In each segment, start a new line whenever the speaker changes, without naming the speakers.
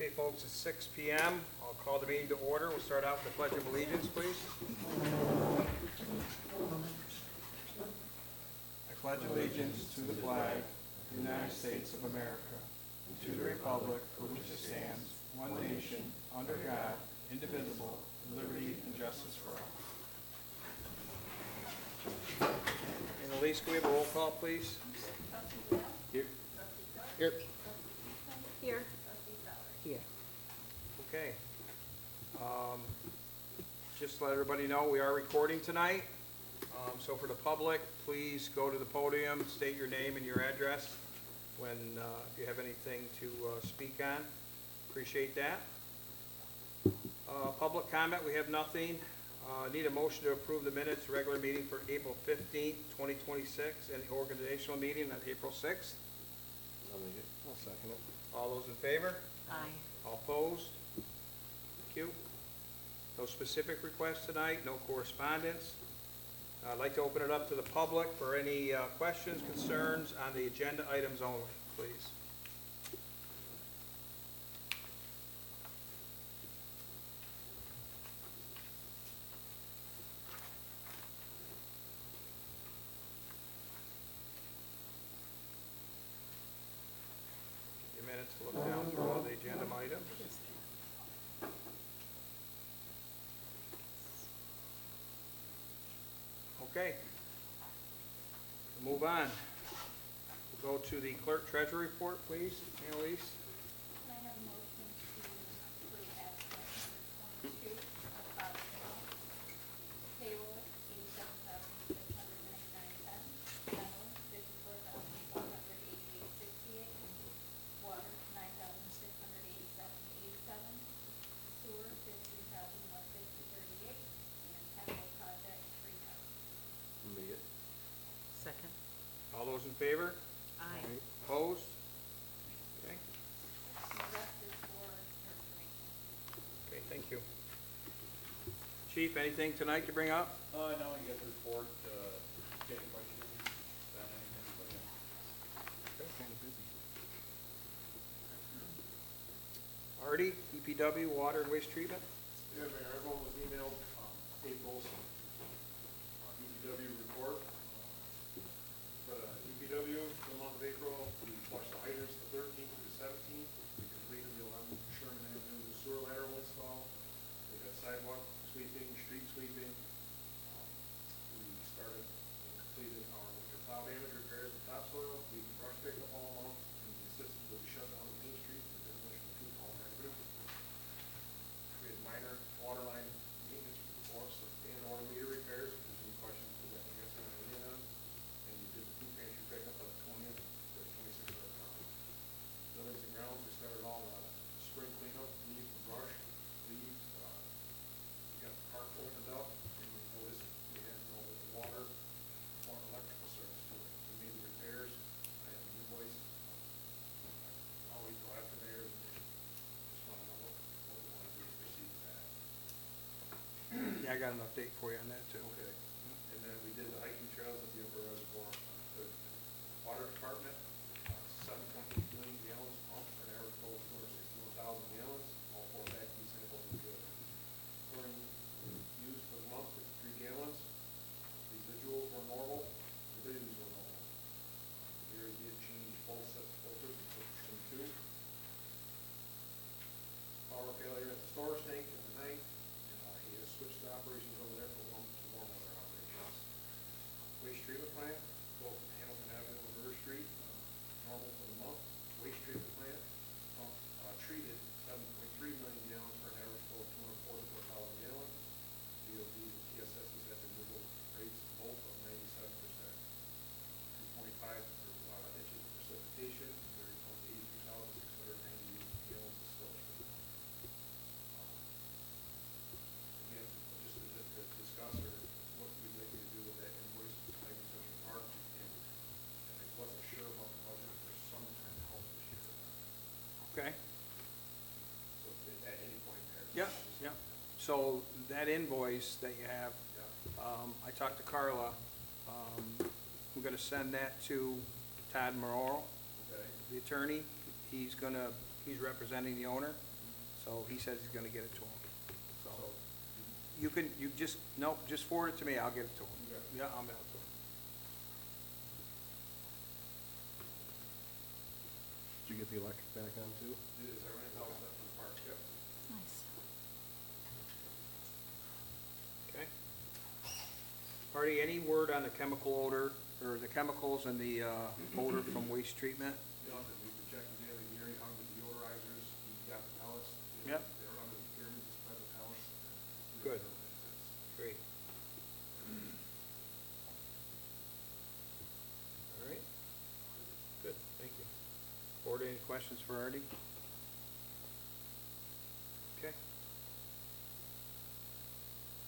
Okay, folks, it's 6 p.m. I'll call the meeting to order. We'll start out with the Pledge of Allegiance, please.
I pledge allegiance to the flag of the United States of America, and to the republic for which it stands, one nation, under God, indivisible, with liberty and justice for all.
And Elise, can we have a roll call, please? Here. Here.
Here. Here.
Okay. Just to let everybody know, we are recording tonight. So for the public, please go to the podium, state your name and your address when you have anything to speak on. Appreciate that. Public comment, we have nothing. Need a motion to approve the minutes, regular meeting for April 15th, 2026, and the organizational meeting on April 6th.
I'll second it.
All those in favor?
Aye.
All opposed? Thank you. No specific requests tonight, no correspondence. I'd like to open it up to the public for any questions, concerns on the agenda items only, please. Give you a minute to look down through all the agenda items. Okay. We'll move on. We'll go to the clerk treasurer report, please. Annalise.
Can I have a motion to approve abstract number 22 of following amounts? Payroll, $87,699. General, $54,488.68. Water, $9,687.87. Sewer, $15,150.38. And capital project, $3,000.
Make it.
Second.
All those in favor?
Aye.
Opposed? Okay.
The rest is for your information.
Okay, thank you. Chief, anything tonight to bring up?
No, you get the report, get any questions on anything, but yeah.
Kind of busy.
Artie, DPW, water and waste treatment?
Yeah, Mayor, everyone was emailed, April's, DPW report. For the DPW, for the month of April, we flushed the hydrants the 13th through the 17th. We completed the 11 Sherman Avenue sewer lateral install. We got sidewalk sweeping, street sweeping. We started and completed our winter plow damage repairs with topsoil. We brush picked up all month and assisted with the shutdown of Main Street and demolition of 2 Palmer Avenue. We had minor water line maintenance reports and water meter repairs. If there's any questions, we got an answer on any of them. And we did the food pantry pickup on the 20th for £2,600. Buildings and grounds, we started all spring cleanup, leaves and brush, leaves. We got the park opened up and we noticed we had no water or electrical service to it. We made the repairs. I have an invoice. I'll wait till after there and just want to know what we want to do to proceed with that.
Yeah, I got an update for you on that too.
Okay. And then we did the hiking trails at the Upper Reservoir on the 3rd. Water Department, 7.8 million gallons pumped for an average flow of 261,000 gallons. All 4 vacuum samples were good. Chlorine used for the month, 53 gallons. Residuals were normal. Residuals were normal. Gary did change both sets of filters and put from 2. Power failure at the storage tank in the night. And he has switched the operations over there from warm weather operations. Waste treatment plant, both Hamilton Avenue and River Street, normal for the month. Waste treatment plant, treated 7.3 million gallons for an average flow of 244,000 gallons. DOBs and TSSs had renewable rates both of 97%. 2.5 inches of precipitation, there is 82,690 gallons of sludge. Again, just to discuss or what we'd like you to do with that invoice, like in Central Park, and I wasn't sure about the budget for some kind of help this year.
Okay.
So at any point there.
Yeah, yeah. So that invoice that you have,
Yeah.
I talked to Carla. I'm gonna send that to Todd Morrow,
Okay.
the attorney. He's representing the owner. So he says he's gonna get it to him. So, you can, you just, no, just forward it to me, I'll get it to him. Yeah, I'll mail it to him.
Did you get the electric back on too?
Is everything else up in the park? Yep.
Nice.
Okay. Artie, any word on the chemical odor, or the chemicals and the odor from waste treatment?
You know, that we've been checking daily here, he hung the deodorizers, he got the pellets.
Yep.
They're under the pyramid, just by the pellets.
Good. Great. All right. Good, thank you. Board, any questions for Artie? Okay.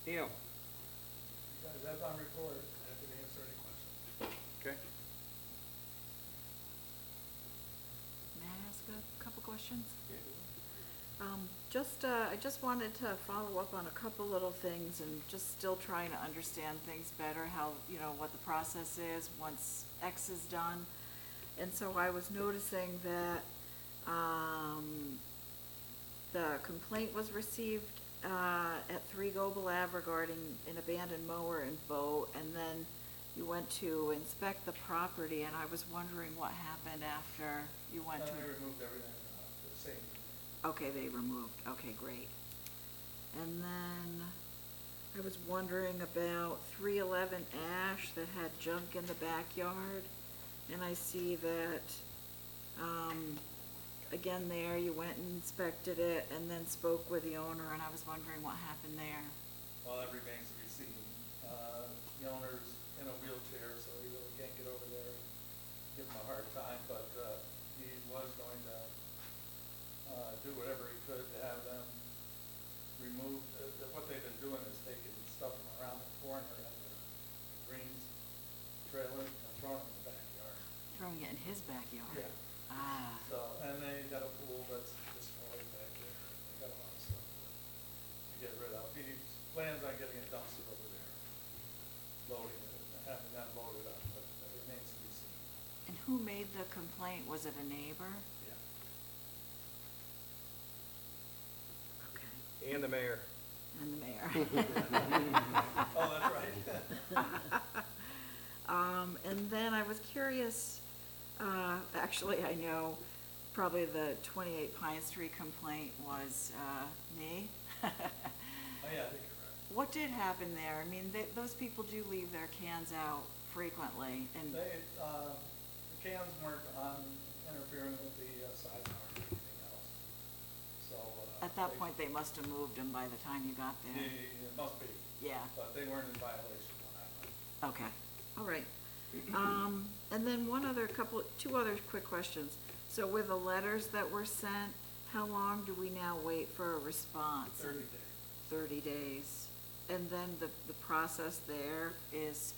Neil?
You guys have on record, I have to answer any questions.
Okay.
May I ask a couple questions? I just wanted to follow up on a couple little things and just still trying to understand things better, how, you know, what the process is once X is done. And so I was noticing that, the complaint was received, at 3 Gobel Ave regarding an abandoned mower and boat, and then you went to inspect the property, and I was wondering what happened after you went to.
They removed everything, the same.
Okay, they removed, okay, great. And then I was wondering about 311 Ash that had junk in the backyard. And I see that, again there, you went and inspected it and then spoke with the owner, and I was wondering what happened there.
Well, that remains to be seen. The owner's in a wheelchair, so he really can't get over there and give him a hard time, but he was going to do whatever he could to have them remove, what they've been doing is taking stuff from around the corner of the greens trailer and throwing it in the backyard.
Throwing it in his backyard?
Yeah.
Ah,
So, and they got a pool that's destroyed back there. They got a lot of stuff to get rid of. He plans on getting a dumpster over there, loading it, and having that loaded up, but that remains to be seen.
and who made the complaint? Was it a neighbor?
Yeah.
Okay,
And the mayor.
and the mayor.
Oh, that's right.
And then I was curious, actually, I know probably the 28 Pine Street complaint was, me.
Oh, yeah, I think you're right.
What did happen there? I mean, those people do leave their cans out frequently, and,
They, the cans weren't on interfering with the sidecar or anything else. So.
at that point, they must have moved them by the time you got there.
It must be,
Yeah,
but they weren't in violation when I went.
okay, all right. And then two other quick questions. So with the letters that were sent, how long do we now wait for a response?
30 days.
30 days. And then the process there is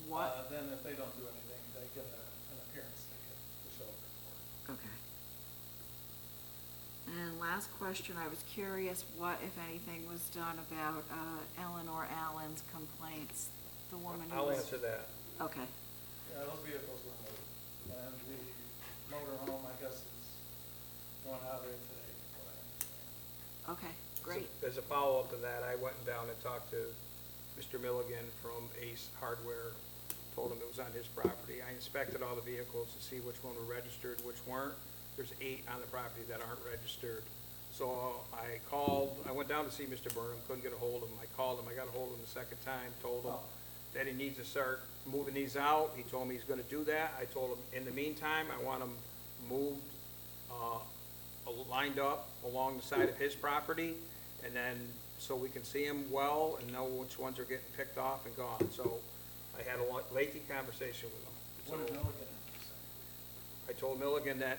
what?
Then if they don't do anything, they get an appearance ticket to show up in court.
Okay. And last question, I was curious what, if anything, was done about Eleanor Allen's complaints, the woman who
I'll
was.
answer that.
Okay,
Yeah, those vehicles were moved, and the motorhome, I guess, is going out there today, from what I understand.
okay, great.
As a follow-up to that, I went down and talked to Mr. Milligan from Ace Hardware, told him it was on his property. I inspected all the vehicles to see which one were registered, which weren't. There's 8 on the property that aren't registered. So I went down to see Mr. Burnham, couldn't get a hold of him. I called him, I got a hold of him the second time, told him that he needs to start moving these out. He told me he's gonna do that. I told him, in the meantime, I want them moved, lined up along the side of his property, and then, so we can see them well and know which ones are getting picked off and gone. So I had a lengthy conversation with him.
What did
So
Milligan have to say?
I told Milligan that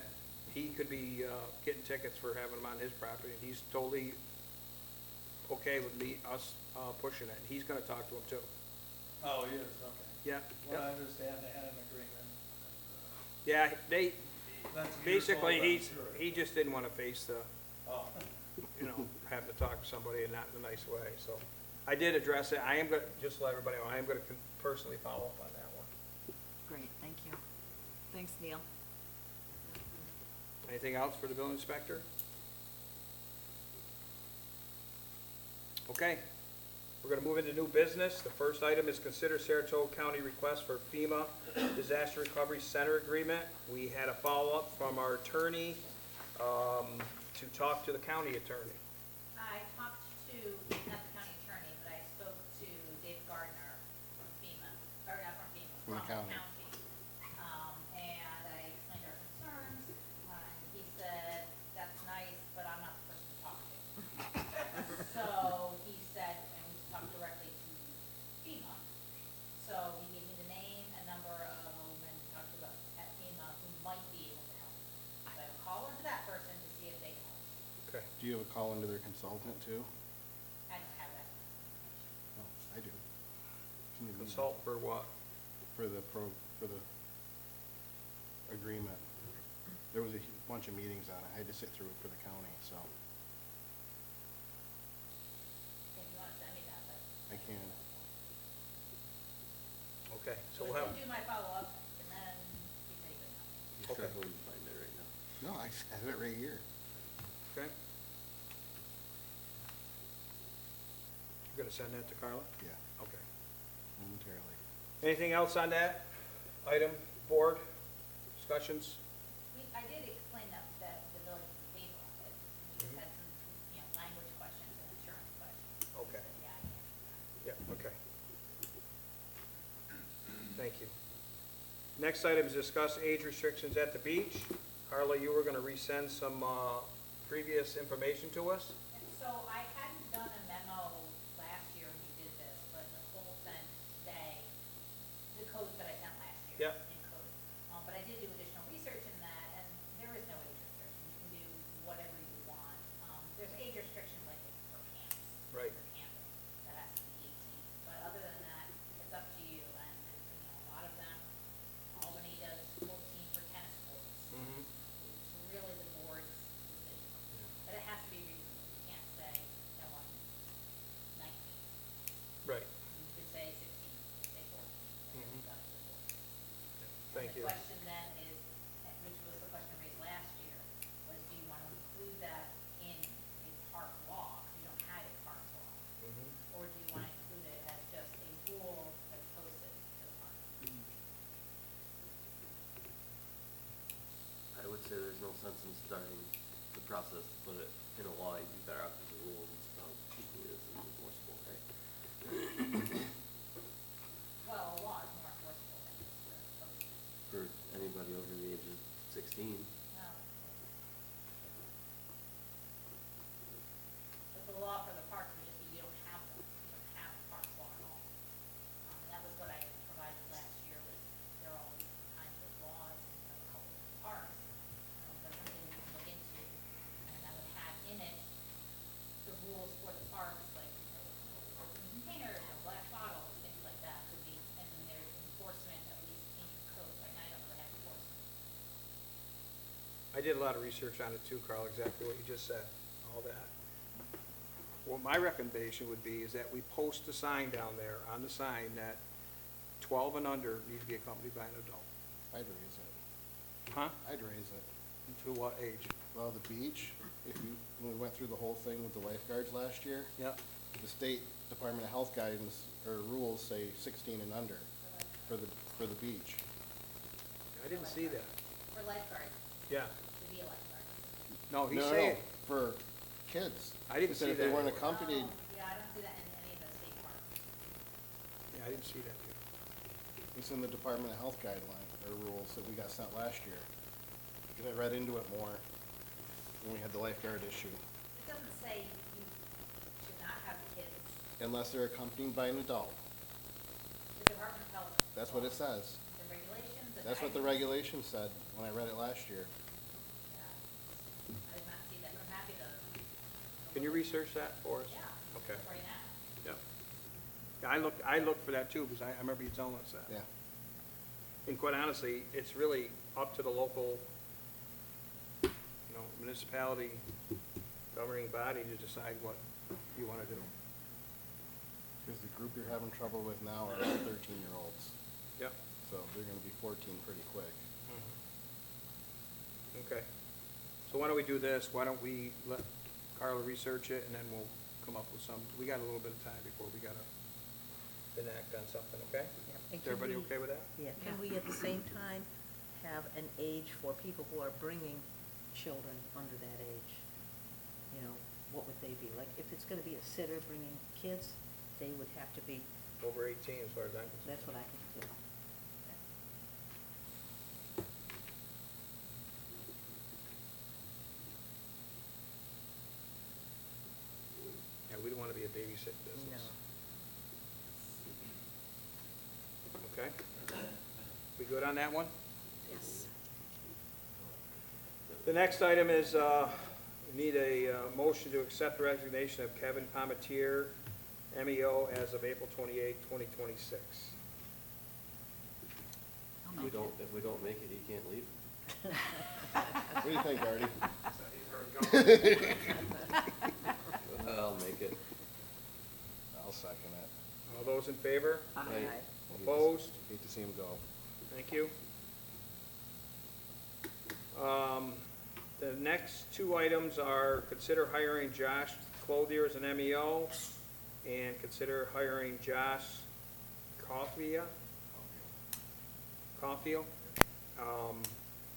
he could be getting tickets for having them on his property, and he's totally okay with us pushing it. He's gonna talk to him too.
Oh, he is, okay.
Yeah,
Well, I
yeah.
understand they had an agreement.
Yeah, they,
That's years
basically,
old, I'm sure.
he just didn't wanna face the,
Oh,
having to talk to somebody and not in a nice way, so. I did address it. I am gonna, just to let everybody know, I am gonna personally follow up on that one.
Great, thank you. Thanks, Neil.
Anything else for the building inspector? Okay, we're gonna move into new business. The first item is consider Saratoga County request for FEMA Disaster Recovery Center Agreement. We had a follow-up from our attorney, to talk to the county attorney.
I talked to, not the county attorney, but I spoke to Dave Gardner from FEMA, or not from FEMA,
From the
from the
county.
county. And I explained our concerns, and he said, that's nice, but I'm not the person to talk to. So he said, and we talked directly to FEMA. So he gave me the name and number of a woman to talk to at FEMA who might be able to help. So I will call into that person to see if they can help.
Okay.
Do you have a call into their consultant too?
I don't have that.
No, I do. Can you read
Consult for what?
for the agreement? There was a bunch of meetings on it. I had to sit through it for the county, so
If you want to send me that, but.
I can.
Okay, so
So
we'll
I
have,
can do my follow-up, and then he said he could help me.
You're
Okay.
struggling to find it right now.
No, I have it right here.
okay. You're gonna send that to Carla?
Yeah,
Okay.
momentarily.
Anything else on that item, board discussions?
I did explain that the village is the table of it, we just had some, language questions and insurance questions.
Okay.
So, yeah, I can answer that.
Yeah, okay. Thank you. Next item is discuss age restrictions at the beach. Carla, you were gonna resend some, previous information to us?
And so I hadn't done a memo last year when we did this, but Nicole sent today the codes that I sent last year.
Yep.
In codes. But I did do additional research in that, and there is no age restriction. You can do whatever you want. There's age restriction like for camps.
Right.
For camping, that has to be 18. But other than that, it's up to you. And, a lot of them, Albany does 14 for tennis courts.
Mm-hmm.
It's really the board's decision. But it has to be reasonable. You can't say, no one 19.
Right,
You could say 16, you could say 14. But
Mhm.
it's up to the board.
thank
And
you.
the question then is, which was the question raised last year, was do you want to include that in a park law? 'Cause you don't have a park law.
Mhm.
Or do you want to include it as just a rule that's posted to the park?
I would say there's no sense in starting the process to put it in a law. You'd be better off with the rules and spell it is enforceable, right?
Well, a law is more enforceable than just the posting.
For anybody over the age of 16.
No. But the law for the parks would just be you don't have them, you don't have a park law at all. And that was what I provided last year, was there are all these different kinds of laws in a couple of parks. That's something we can look into, and I would have in it the rules for the parks, like, open containers, no glass bottles, things like that could be, and then there's enforcement at least in your code. Right now, I don't really have enforcement.
I did a lot of research on it too, Carl, exactly what you just said, all that. Well, my recommendation would be is that we post a sign down there, on the sign, that 12 and under need to be accompanied by an adult.
I'd raise it.
Huh?
I'd raise it.
To what age?
Well, the beach, when we went through the whole thing with the lifeguards last year,
Yep.
the state Department of Health guidance or rules say 16 and under for the beach.
I didn't see that.
For lifeguards,
Yeah.
to be a lifeguard.
No, he's
No,
saying,
for kids.
I didn't
He said
see
if they
that.
weren't accompanied,
Yeah, I don't see that in any of the state parks.
yeah, I didn't see that.
it's in the Department of Health guideline or rules that we got sent last year. Because I read into it more when we had the lifeguard issue.
It doesn't say you should not have kids.
Unless they're accompanied by an adult.
The Department of Health.
That's what it says.
The regulations.
That's what the regulation said when I read it last year.
Yeah. I did not see that, but I'm happy to.
Can you research that for us?
Yeah.
Okay.
Right now.
Yep. Yeah, I looked for that too, because I remember you telling us that.
Yeah.
And quite honestly, it's really up to the local, municipality governing body to decide what you want to do.
Because the group you're having trouble with now are all 13-year-olds.
Yep.
So they're gonna be 14 pretty quick.
Okay. So why don't we do this? Why don't we let Carla research it, and then we'll come up with some, we got a little bit of time before we gotta enact on something, okay?
Yeah, and
Is
can
everybody
we-
okay with that?
Yeah, can we at the same time have an age for people who are bringing children under that age? You know, what would they be? Like, if it's gonna be a sitter bringing kids, they would have to be,
Over 18 as far as I'm concerned.
that's what I can do.
Yeah, we don't wanna be a babysit
No.
business. Okay? We good on that one?
Yes.
The next item is, we need a motion to accept the resignation of Kevin Palmetier, MEO, as of April 28, 2026.
If we don't make it, he can't leave.
What do you think, Artie?
I'll make it.
I'll second it.
All those in favor?
Aye.
Opposed?
Hate to see him go.
Thank you. The next two items are consider hiring Josh Clothier as an MEO and consider hiring Josh Caulfield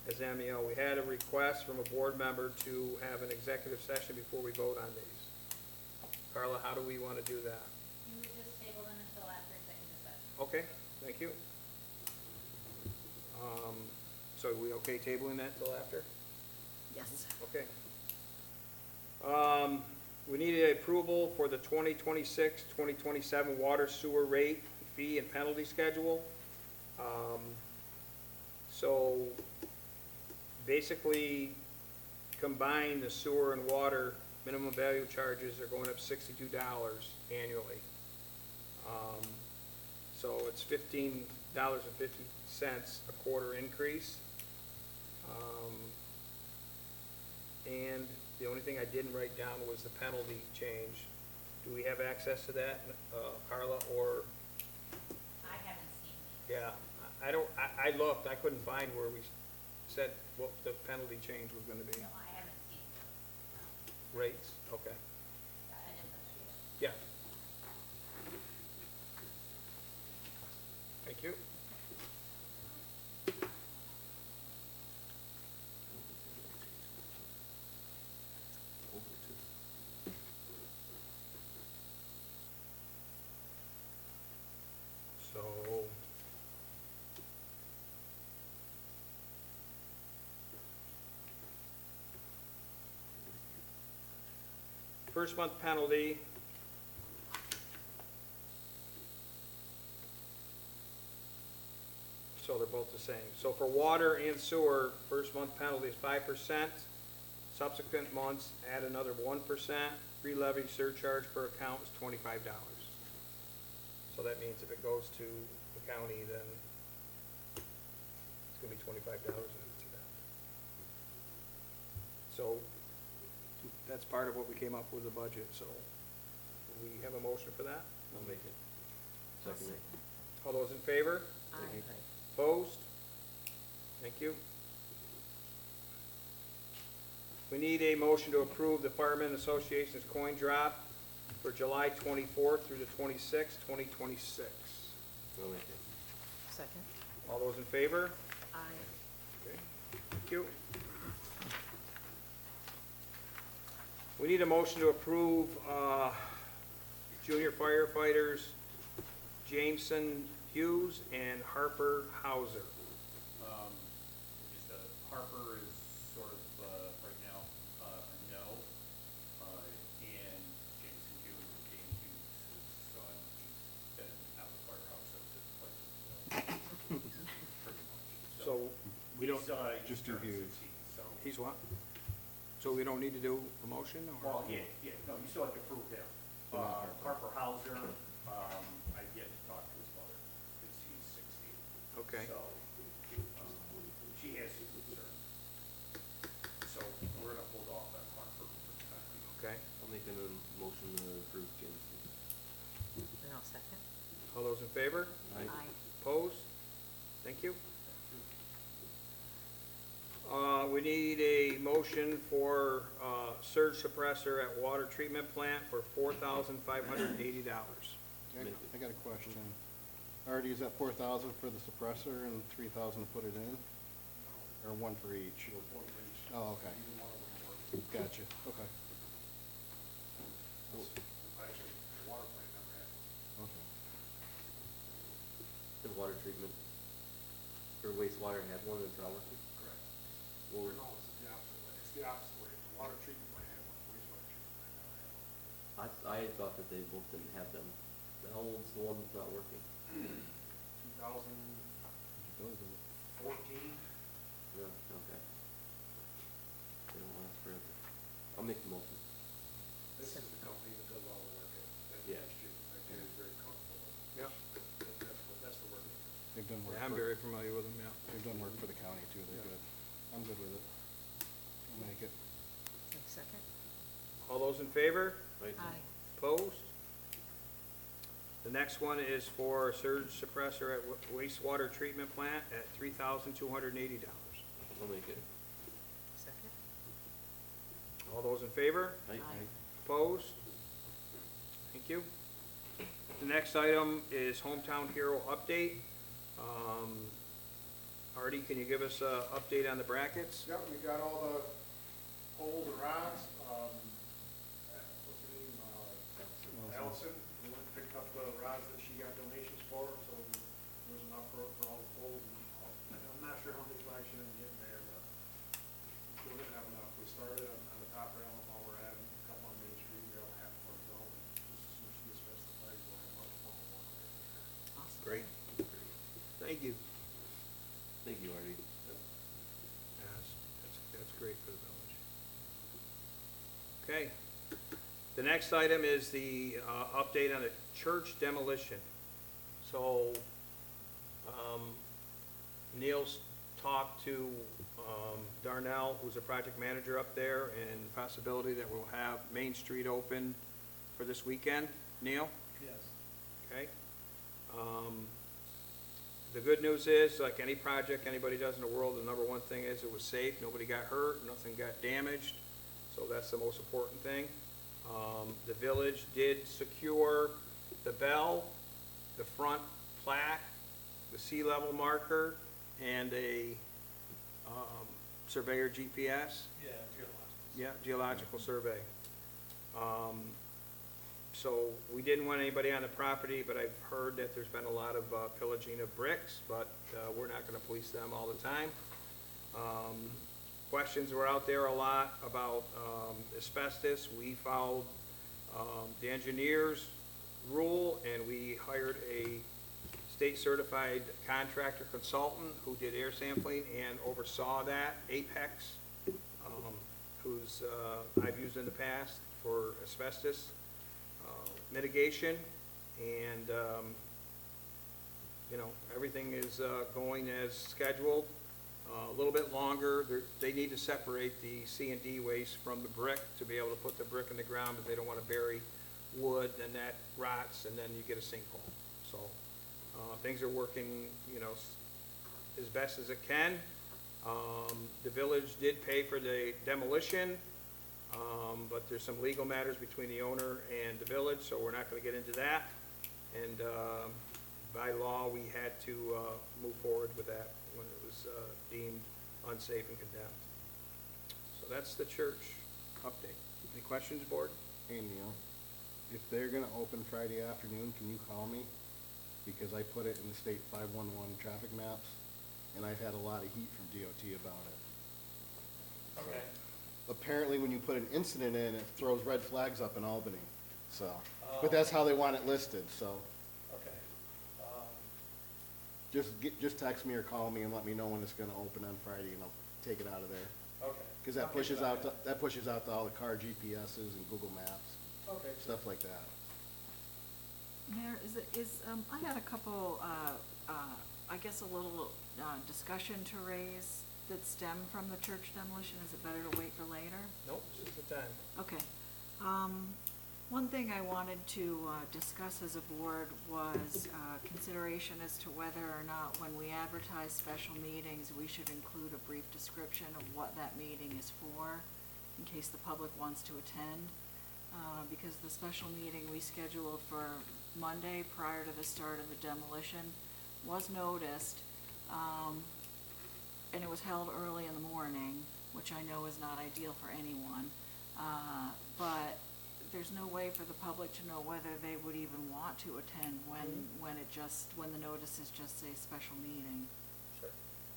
as MEO. We had a request from a board member to have an executive session before we vote on these. Carla, how do we want to do that?
You would just table them until after executive session.
Okay, thank you. So are we okay tabling that till after?
Yes.
Okay. We needed approval for the 2026-2027 water sewer rate, fee, and penalty schedule. So basically, combined, the sewer and water minimum value charges are going up $62 annually. So it's $15.50 a quarter increase. And the only thing I didn't write down was the penalty change. Do we have access to that, Carla, or,
I haven't seen these.
yeah, I don't, I looked, I couldn't find where we said what the penalty change was gonna be.
No, I haven't seen those.
Rates, okay,
I didn't put that yet.
yeah. Thank you. So, first month penalty. So they're both the same. So for water and sewer, first month penalty is 5%. Subsequent months, add another 1%. Re-levy surcharge per account is $25. So that means if it goes to the county, then it's gonna be $25 in each of that. So that's part of what we came up with the budget, so we have a motion for that?
I'll make it.
I'll
Second.
All those in favor?
Aye.
Opposed? Thank you. We need a motion to approve the Firemen Association's coin drop for July 24th through the 26th, 2026.
I'll make it.
Second?
All those in favor?
Aye.
Okay, thank you. We need a motion to approve junior firefighters Jameson Hughes and Harper Hauser.
Harper is sort of, right now, a no, and Jameson Hughes, James Hughes' son, he's been out of the firehouse since his place, pretty much.
So we don't,
He's,
just do
turned
Hughes.
16, so,
he's what? So we don't need to do a motion, or?
well, yeah, no, you still have to approve him. Harper Hauser, I've yet to talk to his mother, because he's 16.
Okay.
So, she has some concern. So we're gonna hold off on Harper for the time being.
Okay.
I'll make a motion to approve Jameson.
And I'll second?
All those in favor?
Aye.
Opposed? Thank you. We need a motion for surge suppressor at water treatment plant for $4,580.
Okay, I got a question. Artie, is that 4,000 for the suppressor and 3,000 to put it in? Or one for each?
One for each.
Oh, okay.
Either one of them work.
Gotcha, okay,
Actually, the water plant never had one.
okay.
The water treatment, or wastewater had one, and it's not working?
Correct.
Well,
No, it's the opposite way. It's the opposite way. The water treatment plant had one, wastewater treatment plant never had one.
I thought that they both didn't have them. How old's the one that's not working?
2014,
Yeah, okay. They don't last forever. I'll make the motion.
this is the company that does all the work at
Yeah.
HQ. I think it's very comfortable.
Yep.
That's the work.
They've done work.
Yeah, I'm
for-
very familiar with them, yeah.
They've done work for the county too, they're
Yeah.
good. I'm good with it. I'll make it.
Like second?
All those in favor?
Right?
Aye.
Opposed? The next one is for surge suppressor at wastewater treatment plant at $3,280.
I'll make it.
Second?
All those in favor?
Right?
Aye.
Opposed? Thank you. The next item is hometown hero update. Artie, can you give us a update on the brackets?
Yep, we got all the poles and rods. What's her name? Allison, we went and picked up the rods that she got donations for, so there's enough for all the poles. And I'm not sure how many flags she ended up getting there, but we're gonna have enough. We started on the top rail, while we're adding a couple on Main Street, we got a half for it going. Just as soon as she gets past the flags, we'll have much more than one over there.
Awesome.
Great. Thank you.
Thank you, Artie.
Yes, that's great for the village. Okay. The next item is the update on the church demolition. So, Neil's talked to Darnell, who's a project manager up there, and the possibility that we'll have Main Street open for this weekend. Neil?
Yes.
Okay. The good news is, like any project anybody does in the world, the number one thing is it was safe, nobody got hurt, nothing got damaged, so that's the most important thing. The village did secure the bell, the front plaque, the sea level marker, and a surveyor GPS.
Yeah, geological.
Yeah, geological survey. So we didn't want anybody on the property, but I've heard that there's been a lot of pillaging of bricks, but we're not gonna police them all the time. Questions were out there a lot about asbestos. We followed the engineer's rule, and we hired a state-certified contractor consultant who did air sampling and oversaw that, Apex, who's I've used in the past for asbestos mitigation, and everything is going as scheduled. A little bit longer. They need to separate the C and D waste from the brick to be able to put the brick in the ground, but they don't want to bury wood, and that rots, and then you get a sinkhole. So things are working, as best as it can. The village did pay for the demolition, but there's some legal matters between the owner and the village, so we're not going to get into that. And by law, we had to move forward with that when it was deemed unsafe and condemned. So that's the church update. Any questions, board?
Hey Neil, if they're gonna open Friday afternoon, can you call me? Because I put it in the state 511 traffic maps, and I've had a lot of heat from DOT about it.
Okay.
Apparently, when you put an incident in, it throws red flags up in Albany, so. But that's how they want it listed, so.
Okay.
Just text me or call me and let me know when it's gonna open on Friday, and I'll take it out of there.
Okay.
Cause that pushes out to all the car GPSs and Google Maps,
Okay.
stuff like that.
Mayor, I had a couple, I guess a little discussion to raise that stem from the church demolition. Is it better to wait for later?
Nope, this is the time.
Okay. One thing I wanted to discuss as a board was consideration as to whether or not when we advertise special meetings, we should include a brief description of what that meeting is for, in case the public wants to attend. Because the special meeting we scheduled for Monday prior to the start of the demolition was noticed, and it was held early in the morning, which I know is not ideal for anyone. But there's no way for the public to know whether they would even want to attend when the notices just say special meeting.
Sure.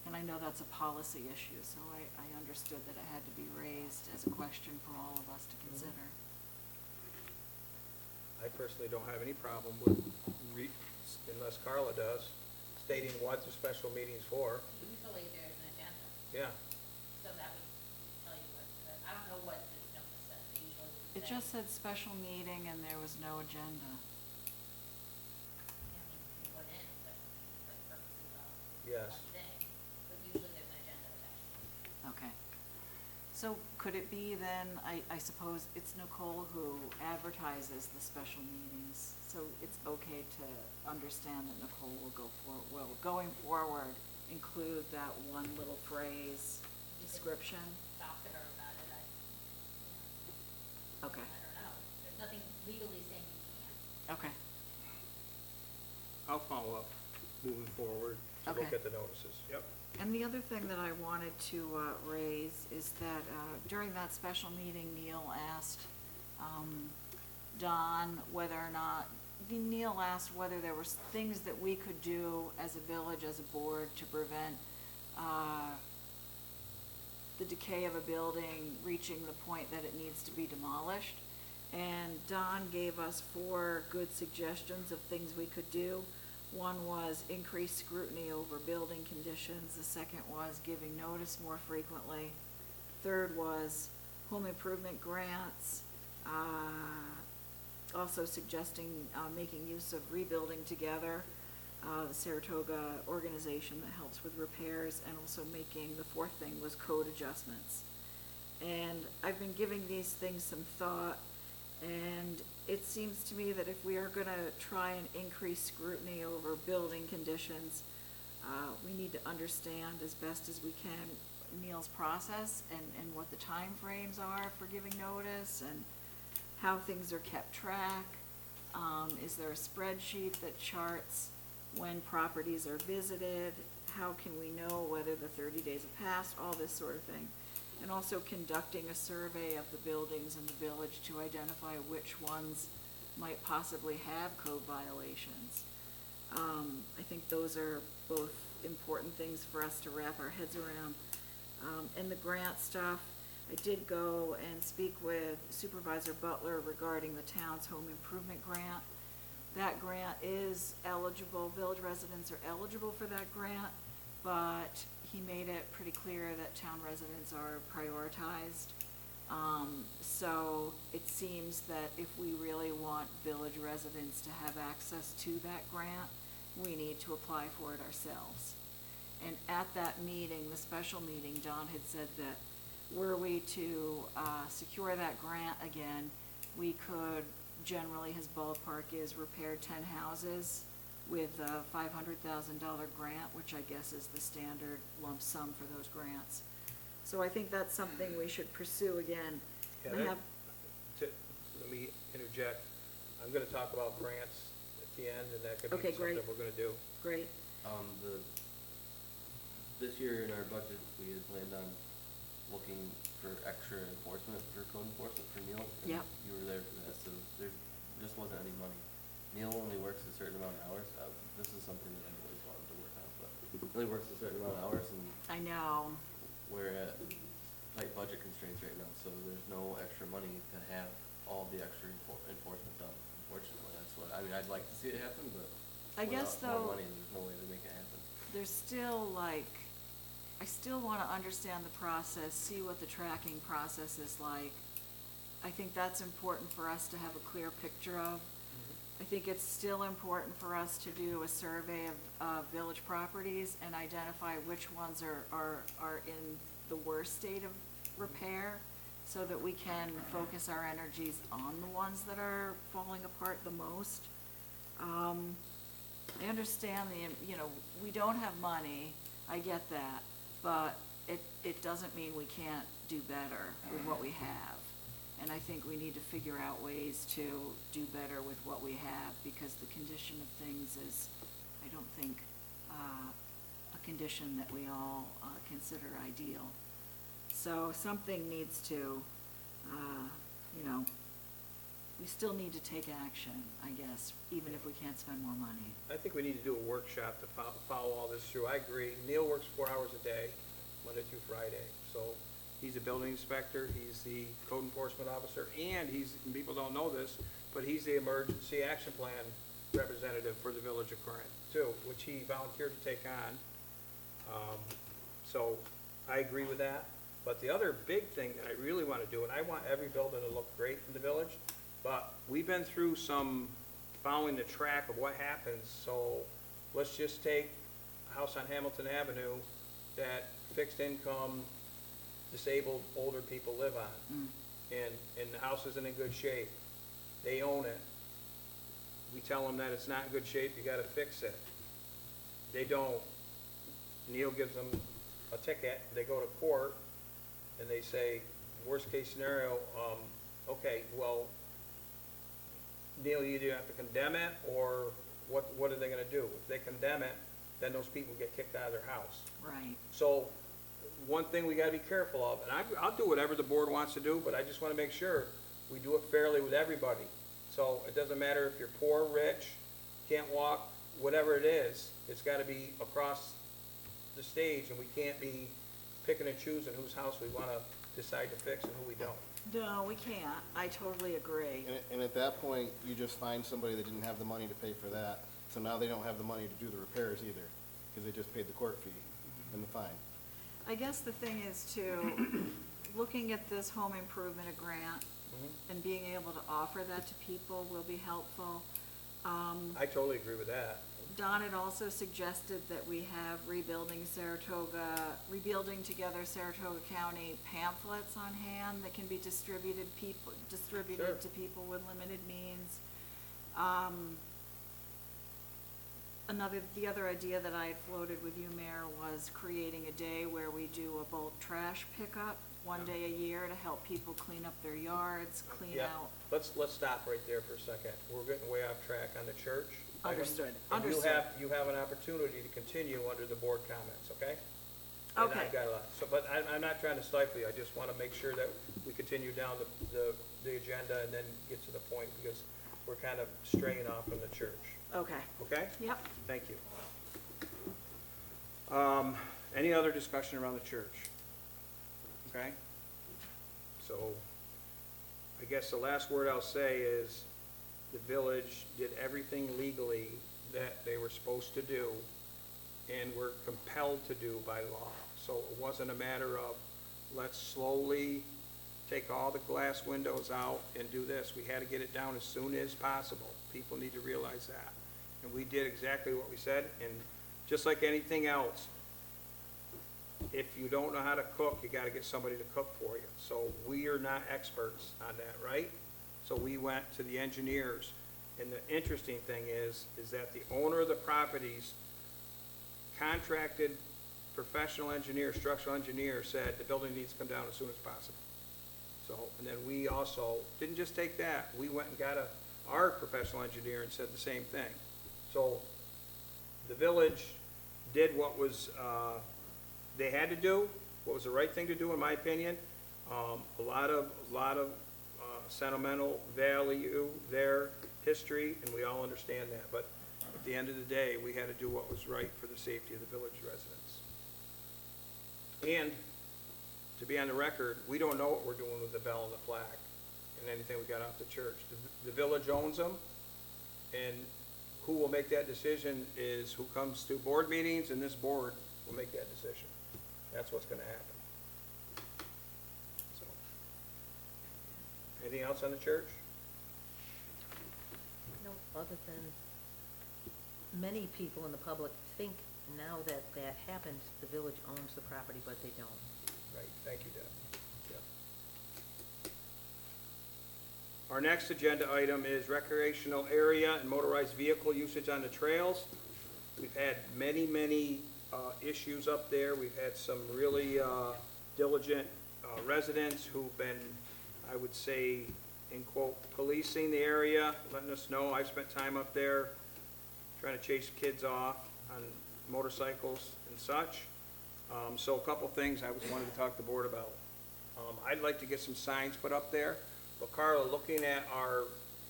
And I know that's a policy issue, so I understood that it had to be raised as a question for all of us to consider.
I personally don't have any problem with, unless Carla does, stating what the special meeting's for.
Usually there's an agenda,
Yeah.
so that would tell you what, I don't know what this notice says, usually
It just said special meeting and there was no agenda.
I mean, you put in special meeting for the purposes of
Yes.
one thing, but usually there's an agenda attached.
Okay. So could it be then, I suppose it's Nicole who advertises the special meetings, so it's okay to understand that Nicole will going forward, include that one little phrase description?
Talk to her about it,
Okay,
I don't know, there's nothing legally saying you can't.
okay,
I'll follow up moving forward to look
Okay.
at the notices. Yep.
and the other thing that I wanted to raise is that during that special meeting, Neil asked Don whether or not, Neil asked whether there were things that we could do as a village, as a board, to prevent the decay of a building reaching the point that it needs to be demolished. And Don gave us 4 good suggestions of things we could do. One was increased scrutiny over building conditions. The second was giving notice more frequently. Third was home improvement grants. Also suggesting making use of Rebuilding Together, the Saratoga organization that helps with repairs, and also making, the 4th thing was code adjustments. And I've been giving these things some thought, and it seems to me that if we are gonna try and increase scrutiny over building conditions, we need to understand as best as we can Neil's process and what the timeframes are for giving notice and how things are kept track. Is there a spreadsheet that charts when properties are visited? How can we know whether the 30 days have passed? All this sort of thing. And also conducting a survey of the buildings in the village to identify which ones might possibly have code violations. I think those are both important things for us to wrap our heads around. And the grant stuff, I did go and speak with Supervisor Butler regarding the town's home improvement grant. That grant is eligible, village residents are eligible for that grant, but he made it pretty clear that town residents are prioritized. So it seems that if we really want village residents to have access to that grant, we need to apply for it ourselves. And at that meeting, the special meeting, Don had said that were we to secure that grant again, we could, generally his ballpark is repair 10 houses with a $500,000 grant, which I guess is the standard lump sum for those grants. So I think that's something we should pursue again.
Yeah,
We
that-
have-
Let me interject. I'm gonna talk about grants at the end, and that could be
Okay, great.
something we're gonna do.
Great,
This year in our budget, we had planned on looking for extra enforcement, for code enforcement for Neil. and
Yep.
You were there for that, so there just wasn't any money. Neil only works a certain amount of hours. This is something that I've always wanted to work on, but he only works a certain amount of hours, and
I know.
we're at tight budget constraints right now, so there's no extra money to have all the extra enforcement done, unfortunately. That's what, I mean, I'd like to see it happen, but
I guess
without
though,
more money, there's no way to make it happen.
there's still like, I still wanna understand the process, see what the tracking process is like. I think that's important for us to have a clear picture of. I think it's still important for us to do a survey of village properties and identify which ones are in the worst state of repair, so that we can focus our energies on the ones that are falling apart the most. I understand we don't have money, I get that, but it doesn't mean we can't do better with what we have. And I think we need to figure out ways to do better with what we have, because the condition of things is, I don't think, a condition that we all consider ideal. So something needs to, we still need to take action, I guess, even if we can't spend more money.
I think we need to do a workshop to follow all this through. I agree. Neil works 4 hours a day, Monday through Friday. So he's a building inspector, he's the code enforcement officer, and and people don't know this, but he's the emergency action plan representative for the Village of Corinth too, which he volunteered to take on. So I agree with that. But the other big thing that I really want to do, and I want every building to look great in the village, but we've been through some following the track of what happens. So let's just take a house on Hamilton Avenue that fixed income, disabled older people live on. And the house isn't in good shape. They own it. We tell them that it's not in good shape, you gotta fix it. They don't. Neil gives them a ticket, they go to court, and they say, worst case scenario, okay, well, Neil, you either have to condemn it, or what are they gonna do? If they condemn it, then those people get kicked out of their house.
Right.
So, one thing we gotta be careful of, and I'll do whatever the board wants to do, but I just wanna make sure we do it fairly with everybody. So, it doesn't matter if you're poor, rich, can't walk, whatever it is, it's gotta be across the stage, and we can't be picking and choosing whose house we wanna decide to fix and who we don't.
No, we can't. I totally agree.
And at that point, you just find somebody that didn't have the money to pay for that, so now they don't have the money to do the repairs either, because they just paid the court fee and the fine.
I guess the thing is too, looking at this home improvement grant and being able to offer that to people will be helpful.
I totally agree with that.
Don had also suggested that we have Rebuilding Together Saratoga County pamphlets on hand that can be distributed
Sure.
to people with limited means. The other idea that I had floated with you, Mayor, was creating a day where we do a bulk trash pickup one day a year to help people clean up their yards, clean
Yeah.
out.
Let's stop right there for a second. We're getting way off track on the church. item.
Understood,
And
understood.
you have an opportunity to continue under the board comments, okay?
Okay.
And I've got a lot, but I'm not trying to stifle you, I just wanna make sure that we continue down the agenda and then get to the point, because we're kind of straying off from the church,
Okay.
okay?
Yep.
Thank you. Any other discussion around the church? Okay? So, I guess the last word I'll say is, the village did everything legally that they were supposed to do and were compelled to do by law. So it wasn't a matter of, let's slowly take all the glass windows out and do this. We had to get it down as soon as possible. People need to realize that. And we did exactly what we said, and just like anything else, if you don't know how to cook, you gotta get somebody to cook for you. So we are not experts on that, right? So we went to the engineers, and the interesting thing is that the owner of the properties contracted professional engineer, structural engineer, said the building needs to come down as soon as possible. So, and then we also didn't just take that, we went and got our professional engineer and said the same thing. So the village did what was, they had to do, what was the right thing to do, in my opinion. A lot of sentimental value there, history, and we all understand that. But at the end of the day, we had to do what was right for the safety of the village residents. And to be on the record, we don't know what we're doing with the bell and the plaque and anything we got off the church. The village owns them, and who will make that decision is who comes to board meetings, and this board will make that decision. That's what's gonna happen. So, anything else on the church?
No, other than many people in the public think now that that happened, the village owns the property, but they don't.
Right, thank you, Deb. Yeah. Our next agenda item is recreational area and motorized vehicle usage on the trails. We've had many issues up there. We've had some really diligent residents who've been, I would say, in quote, policing the area, letting us know. I've spent time up there trying to chase kids off on motorcycles and such. So a couple things I wanted to talk to the board about. I'd like to get some signs put up there, but Carla, looking at our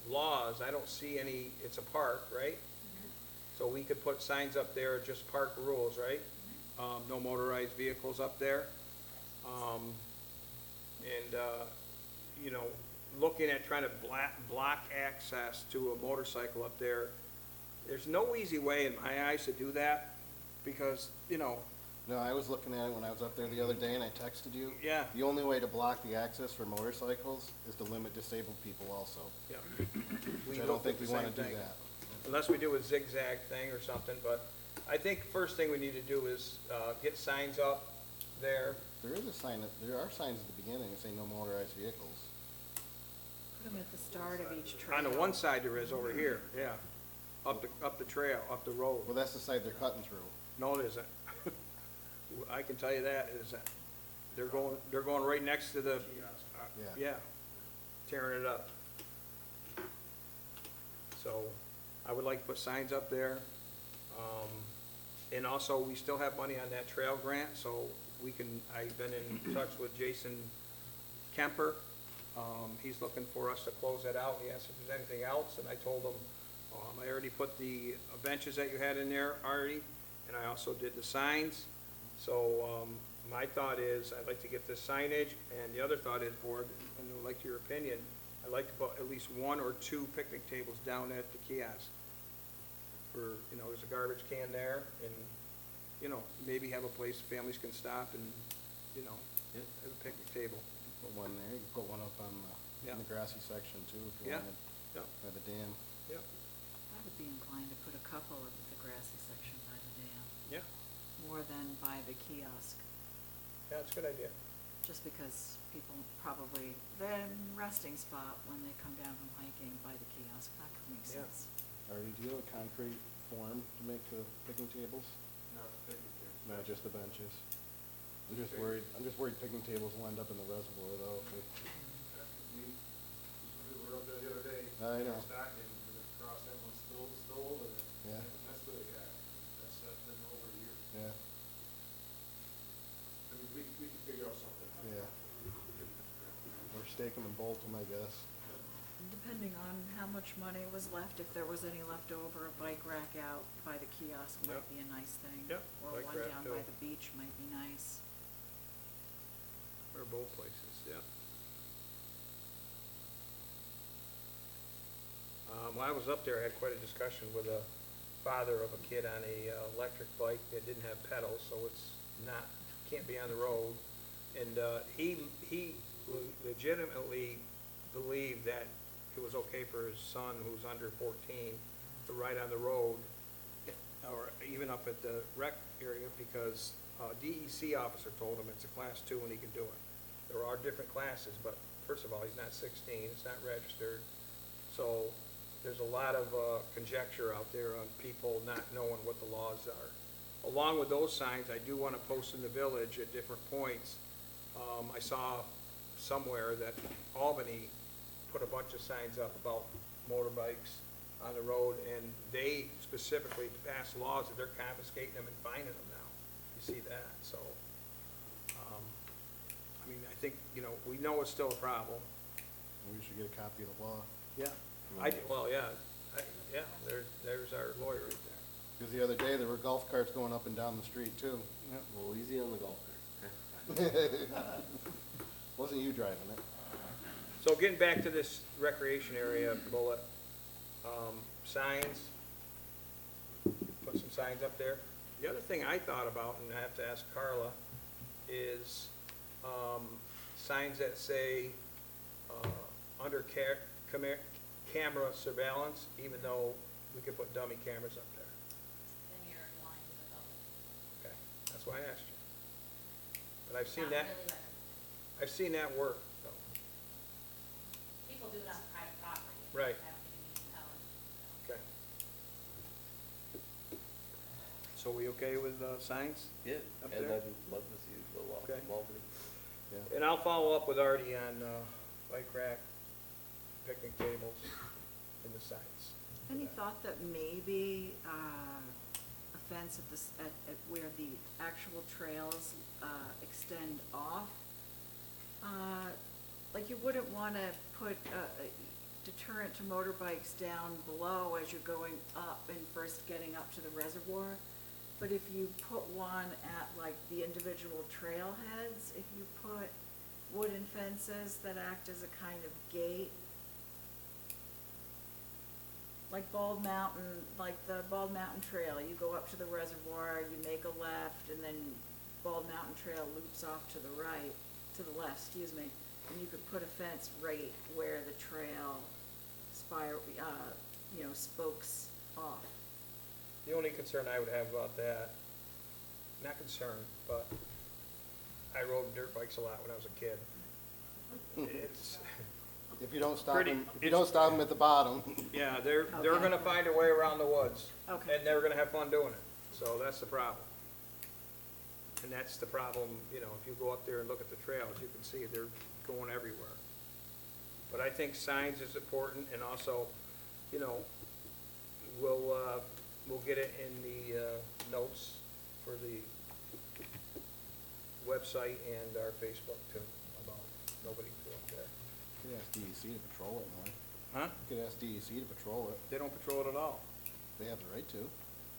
laws, I don't see any, it's a park, right? So we could put signs up there, just park rules, right? No motorized vehicles up there. You know, looking at trying to block access to a motorcycle up there, there's no easy way in my eyes to do that, because, you know,
No, I was looking at it when I was up there the other day and I texted you.
yeah,
The only way to block the access for motorcycles is to limit disabled people also.
yeah.
Which I
go
don't think
through
we
the
wanna
same
do
thing.
that.
Unless we do a zigzag thing or something, but I think first thing we need to do is, get signs up there.
There is a sign, there are signs at the beginning that say no motorized vehicles.
Put them at the start of each trail.
On the one side there is over here, yeah. Up the trail, up the road.
Well, that's the side they're cutting through.
No, it isn't. I can tell you that, it isn't. They're going right next to the, yeah, tearing it up. So, I would like to put signs up there. And also, we still have money on that trail grant, so we can, I've been in touch with Jason Kemper. He's looking for us to close that out. He asked if there's anything else, and I told him, I already put the benches that you had in there already, and I also did the signs. So, my thought is, I'd like to get this signage, and the other thought is, board, and I'd like your opinion, I'd like to put at least 1 or 2 picnic tables down at the kiosk. For, you know, there's a garbage can there, and, you know, maybe have a place families can stop and, you know,
Yeah.
have a picnic table.
Put one there, you can put one up on
Yeah.
in the grassy section too, if you
Yeah.
wanted,
Yeah,
by the dam.
yeah,
I would be inclined to put a couple of the grassy section by the dam,
yeah,
more than by the kiosk,
yeah, it's a good idea.
just because people probably, their resting spot when they come down from hiking by the kiosk, that could make
Yeah.
sense.
Artie, do you have a concrete form to make the picnic tables?
Not the picnic table.
No, just the benches. I'm just worried picnic tables will end up in the reservoir though.
We were up there the other day.
I know.
Stacking, and across that one still over there.
Yeah.
That's what they got. That's been over a year.
Yeah,
I mean, we can figure out something.
yeah. Or stake them and bolt them, I guess.
Depending on how much money was left, if there was any left over, a bike rack out by the kiosk might
Yep.
be a nice thing.
Yep,
Or
bike
one
rack
down
too.
by the beach might be nice.
Or both places, yeah. When I was up there, I had quite a discussion with a father of a kid on a electric bike that didn't have pedals, so it's not, can't be on the road. And he legitimately believed that it was okay for his son, who's under 14, to ride on the road, or even up at the rec area, because DEC officer told him it's a class 2 and he can do it. There are different classes, but first of all, he's not 16, it's not registered. So there's a lot of conjecture out there on people not knowing what the laws are. Along with those signs, I do want to post in the village at different points. I saw somewhere that Albany put a bunch of signs up about motorbikes on the road, and they specifically passed laws that they're confiscating them and fining them now. You see that, so, I mean, I think, you know, we know it's still a problem.
Maybe we should get a copy of the law.
Yeah. Well, yeah, there's our lawyer right there.
Because the other day, there were golf carts going up and down the street too.
Well, easy on the golf carts, okay?
Wasn't you driving it?
So getting back to this recreation area bullet, signs, put some signs up there. The other thing I thought about, and I have to ask Carla, is, signs that say, under camera surveillance, even though we could put dummy cameras up there.
Then you're in line with the public.
Okay, that's why I asked you. But I've seen
Not
that,
really recommended.
I've seen that work, though.
People do it on private
Right.
Have to be municipalities.
Okay. So we okay with signs?
Yeah,
Up
and
there?
I'd love to see the walk
Okay.
from Albany.
Yeah.
And I'll follow up with Artie on bike rack, picnic tables, and the signs.
Any thought that maybe a fence at this, at where the actual trails extend off? Like you wouldn't wanna put a deterrent to motorbikes down below as you're going up and first getting up to the reservoir. But if you put one at like the individual trailheads, if you put wooden fences that act as a kind of gate, like Bald Mountain, like the Bald Mountain Trail, you go up to the reservoir, you make a left, and then Bald Mountain Trail loops off to the right, to the left, excuse me, and you could put a fence right where the trail spokes off.
The only concern I would have about that, not concerned, but I rode dirt bikes a lot when I was a kid. It's,
If you don't stop
Pretty-
them, if you don't stop them at the bottom,
yeah, they're
Okay.
gonna find a way around the woods.
Okay.
And they're gonna have fun doing it, so that's the problem. And that's the problem, if you go up there and look at the trails, you can see they're going everywhere. But I think signs is important, and also, we'll get it in the notes for the website and our Facebook too, about nobody go up there.
you could ask DEC to patrol it more.
Huh?
You could ask DEC to patrol it.
They don't patrol it at all.
They have the right to.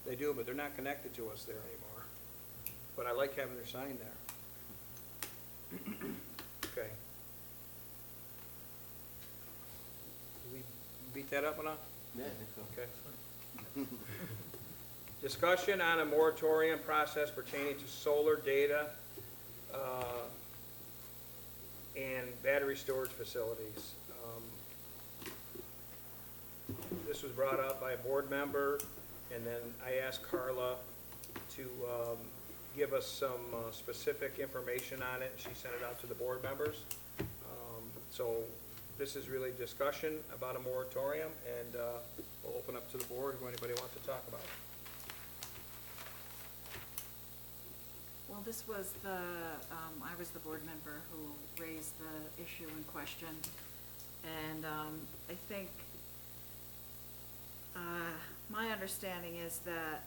They do, but they're not connected to us there anymore. But I like having their sign there. Okay. Did we beat that up enough?
Yeah, I think so.
Okay. Discussion on a moratorium process pertaining to solar data and battery storage facilities. This was brought up by a board member, and then I asked Carla to give us some specific information on it. She sent it out to the board members. So this is really discussion about a moratorium, and we'll open up to the board who anybody wants to talk about it.
Well, this was I was the board member who raised the issue in question, and I think, my understanding is that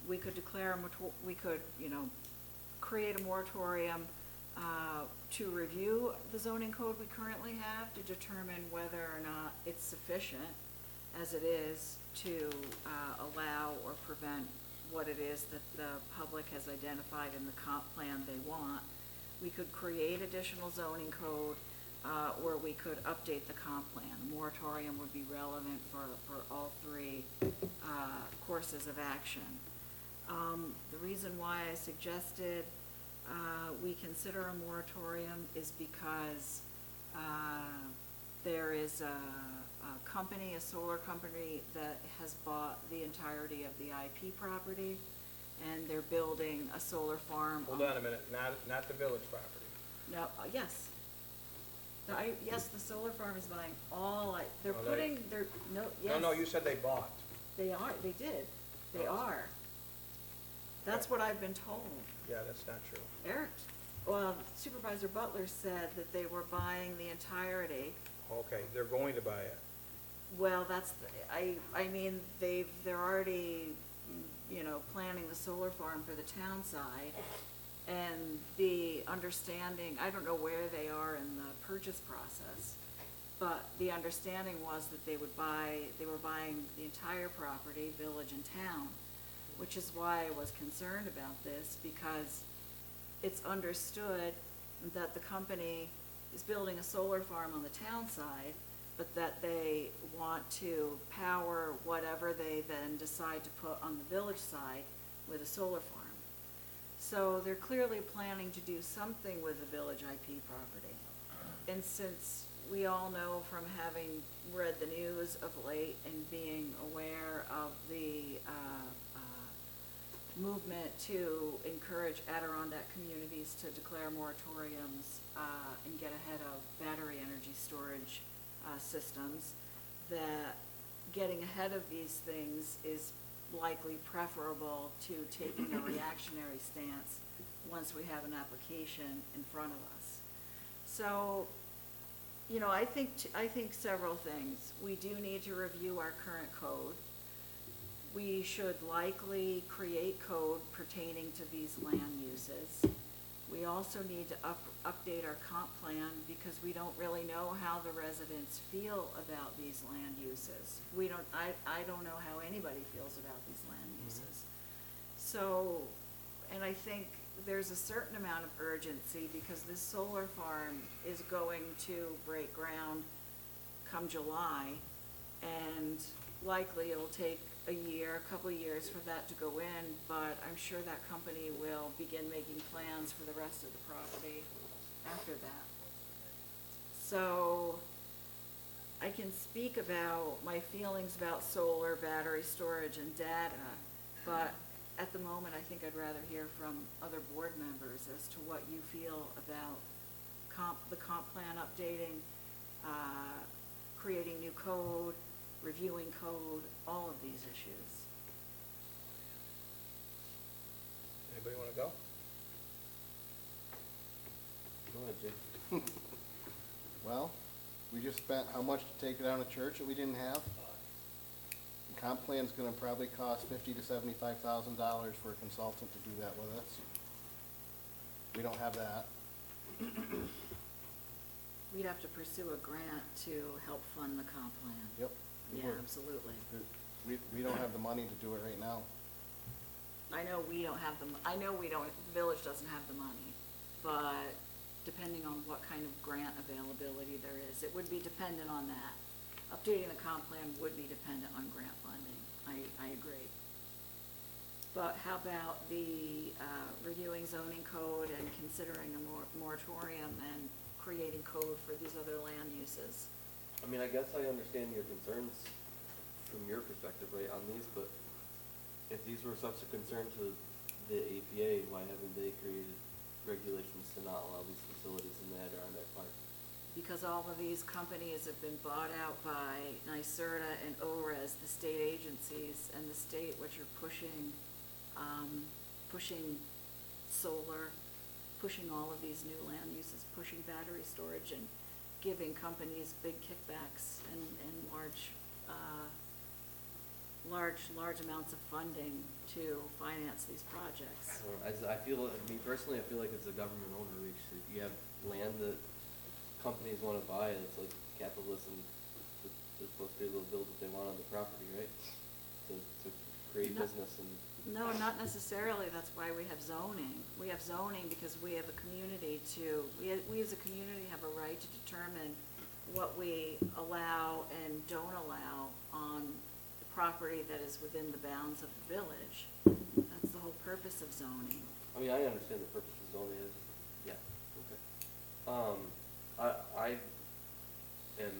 we could declare, we could, create a moratorium to review the zoning code we currently have to determine whether or not it's sufficient as it is to allow or prevent what it is that the public has identified in the comp plan they want. We could create additional zoning code, or we could update the comp plan. A moratorium would be relevant for all three courses of action. The reason why I suggested we consider a moratorium is because there is a company, a solar company, that has bought the entirety of the IP property, and they're building a solar farm.
Hold on a minute, not the village property.
No, yes. Yes, the solar farm is buying they're
Oh, they-
putting their, no, yes.
No, you said they bought.
They did, they
Oh.
are. That's what I've been told.
Yeah, that's not true.
Supervisor Butler said that they were buying the entirety.
Okay, they're going to buy it.
Well, I mean, they're already, planning the solar farm for the town side. And the understanding, I don't know where they are in the purchase process, but the understanding was that they were buying the entire property, village and town, which is why I was concerned about this, because it's understood that the company is building a solar farm on the town side, but that they want to power whatever they then decide to put on the village side with a solar farm. So they're clearly planning to do something with the village IP property. And since we all know from having read the news of late and being aware of the movement to encourage Adirondack communities to declare moratoriums and get ahead of battery energy storage systems, that getting ahead of these things is likely preferable to taking a reactionary stance once we have an application in front of us. So, you know, I think several things. We do need to review our current code. We should likely create code pertaining to these land uses. We also need to update our comp plan because we don't really know how the residents feel about these land uses. I don't know how anybody feels about these land uses. So, and I think there's a certain amount of urgency because this solar farm is going to break ground come July, and likely it'll take a couple of years for that to go in, but I'm sure that company will begin making plans for the rest of the property after that. So I can speak about my feelings about solar, battery storage, and data, but at the moment, I think I'd rather hear from other board members as to what you feel about the comp plan updating, creating new code, reviewing code, all of these issues.
Anybody want to go?
Go ahead, Jake.
Well, we just spent how much to take down a church that we didn't have? The comp plan's gonna probably cost $50,000 to $75,000 for a consultant to do that with us. We don't have that.
We'd have to pursue a grant to help fund the comp plan.
Yep. we
Yeah,
would.
absolutely.
We don't have the money to do it right now.
I know we don't have the village doesn't have the money, but depending on what kind of grant availability there is, it would be dependent on that. Updating the comp plan would be dependent on grant funding, I agree. But how about the, reviewing zoning code and considering a moratorium and creating code for these other land uses?
I mean, I guess I understand your concerns from your perspective, right, on these, but if these were such a concern to the APA, why haven't they created regulations to not allow these facilities in the Adirondack Park?
Because all of these companies have been bought out by NYSERDA and ORES, the state agencies, and the state, which are pushing solar, pushing all of these new land uses, pushing battery storage, and giving companies big kickbacks and large amounts of funding to finance these projects.
I feel, me personally, I feel like it's a government overreach. You have land that companies wanna buy, it's like capitalism, they're supposed to be able to build what they want on the property, right? To create
No.
business and.
No, not necessarily. That's why we have zoning. We have zoning because we have a community we as a community have a right to determine what we allow and don't allow on the property that is within the bounds of the village. That's the whole purpose of zoning.
I mean, I understand the purpose of zoning is, yeah, okay. I am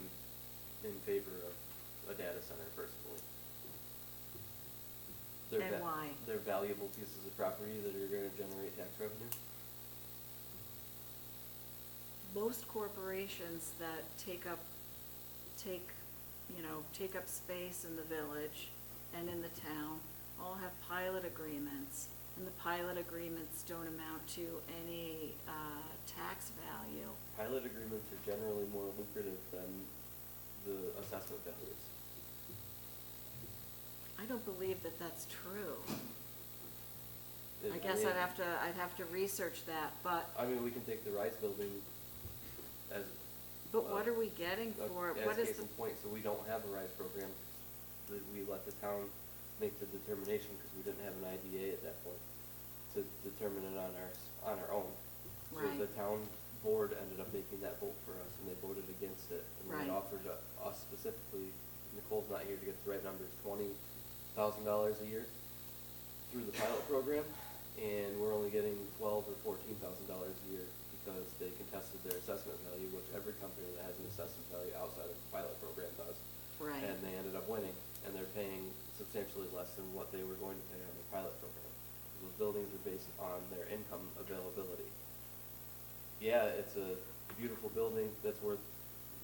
in favor of a data center personally.
And why?
They're valuable pieces of property that are gonna generate tax revenue.
Most corporations that take up space in the village and in the town all have pilot agreements, and the pilot agreements don't amount to any tax value.
Pilot agreements are generally more lucrative than the assessment values.
I don't believe that that's true.
It-
I guess
mean,
I'd have to research that, but
I mean, we can take the Rice building as.
what are we getting for,
As
what is
case
the,
in point, so we don't have a Rice program, we let the town make the determination, cause we didn't have an IDA at that point, to determine it on our own. So
Right.
the town board ended up making that vote for us, and they voted against it, and
Right.
they offered us specifically, Nicole's not here to get the right numbers, $20,000 a year through the pilot program, and we're only getting $12,000 or $14,000 a year because they contested their assessment value, which every company that has an assessment value outside of the pilot program does.
right,
And they ended up winning, and they're paying substantially less than what they were going to pay on the pilot program. Those buildings are based on their income availability. Yeah, it's a beautiful building that's worth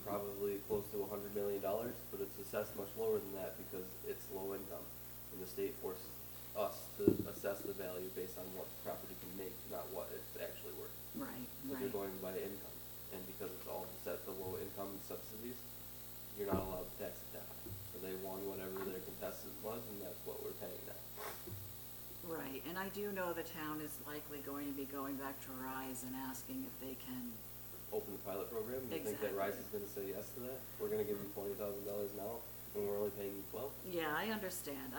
probably close to $100 million, but it's assessed much lower than that because it's low income. And the state forces us to assess the value based on what the property can make, not what it's actually worth.
Right,
Because
right.
they're going by income, and because it's all set to low income subsidies, you're not allowed to tax it that high. So they won whatever their contestant was, and that's what we're paying now.
Right, and I do know the town is likely going to be going back to Rise and asking if they can,
Open the pilot program, you think that
Exactly.
Rise is gonna say yes to that? We're gonna give you $20,000 now, when we're only paying you 12?
yeah, I understand.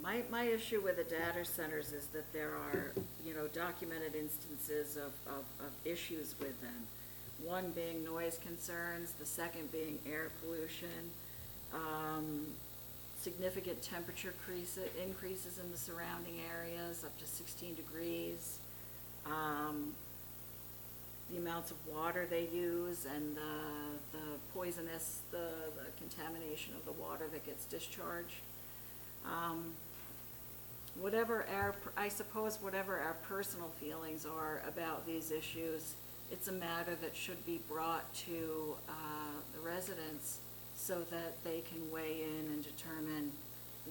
My issue with the data centers is that there are, you know, documented instances of issues with them. One being noise concerns, the second being air pollution, significant temperature increases in the surrounding areas, up to 16 degrees. The amounts of water they use and the poisonous, the contamination of the water that gets discharged. I suppose whatever our personal feelings are about these issues, it's a matter that should be brought to the residents so that they can weigh in and determine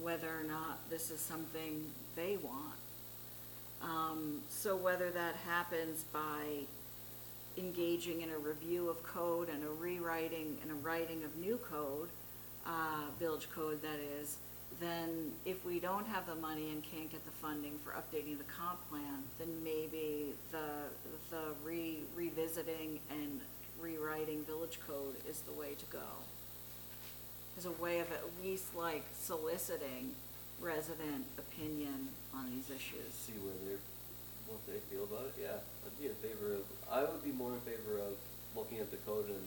whether or not this is something they want. So whether that happens by engaging in a review of code and a writing of new code, village code that is, then if we don't have the money and can't get the funding for updating the comp plan, then maybe the revisiting and rewriting village code is the way to go. As a way of at least like soliciting resident opinion on these issues.
See what they feel about it, yeah. I would be more in favor of looking at the code and,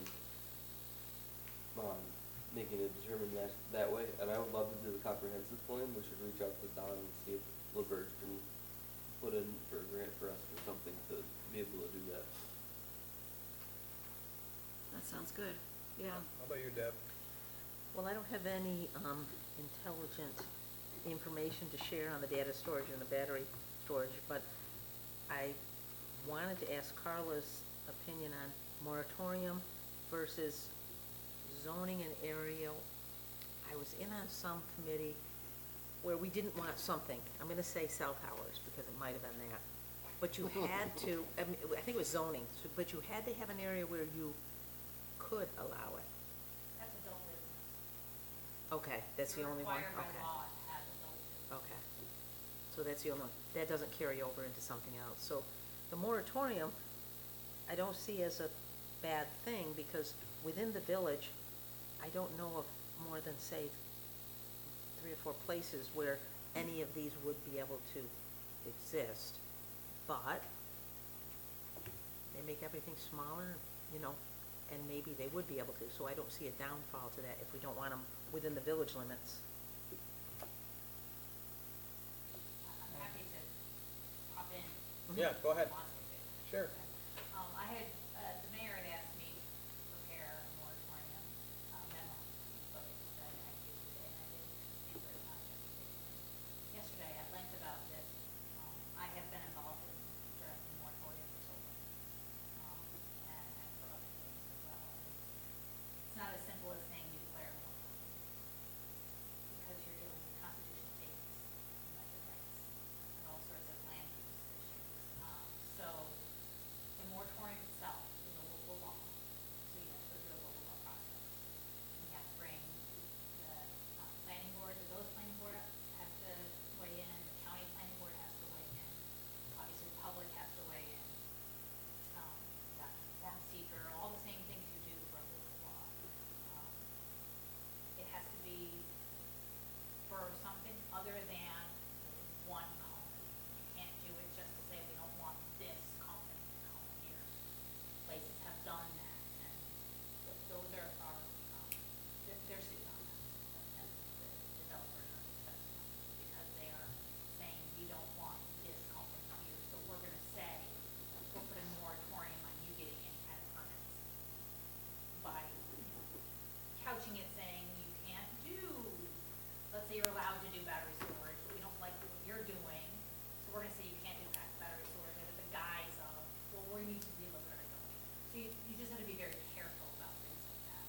making it determined that way, and I would love to do the comprehensive plan. We should reach out to Don and see if LaBerge can put in for a grant for us or something to be able to do that.
That sounds good, yeah.
How about you, Deb?
Well, I don't have any intelligent information to share on the data storage and the battery storage, but I wanted to ask Carla's opinion on moratorium versus zoning and aerial. I was in on some committee where we didn't want something. I'm gonna say cell towers because it might have been that. But you had to, I think it was zoning, but you had to have an area where you could allow it.
That's adult business.
Okay, that's the
You're
only one?
required by
Okay.
law to have adult business.
Okay. So that's the only one. That doesn't carry over into something else. So the moratorium, I don't see as a bad thing because within the village, I don't know of more than, say, 3 or 4 places where any of these would be able to exist. But they make everything smaller, you know, and maybe they would be able to. So I don't see a downfall to that if we don't want them within the village limits.
I'm happy to pop in.
Yeah, go ahead.
if you want me to.
Sure.
I had, the mayor had asked me to prepare a moratorium memo, but I gave today, and I didn't answer it yesterday at length about this. I have been involved in drafting moratorium for solar, and for other things as well. It's not as simple as saying you declare a moratorium, because you're dealing with constitutional takings, and vested rights, and all sorts of land use issues. So the moratorium itself is a local law, so you have to go through a local law process. You have to bring the planning board, the village planning board has to weigh in, the county planning board has to weigh in, obviously the public has to weigh in. Got form seeker, all the same things you do for a local law. It has to be for something other than one company. You can't do it just to say we don't want this company to come here. Places have done that, and those are, they're sued on that, and the developers are successful because they are saying we don't want this company here, so we're gonna say, we'll put a moratorium on you getting any kind of permits by, couching it saying you can't do, let's say you're allowed to do battery storage, but we don't like what you're doing, so we're gonna say you can't do battery storage under the guise of, well, we need to relook at our zoning. So you just have to be very careful about things like that.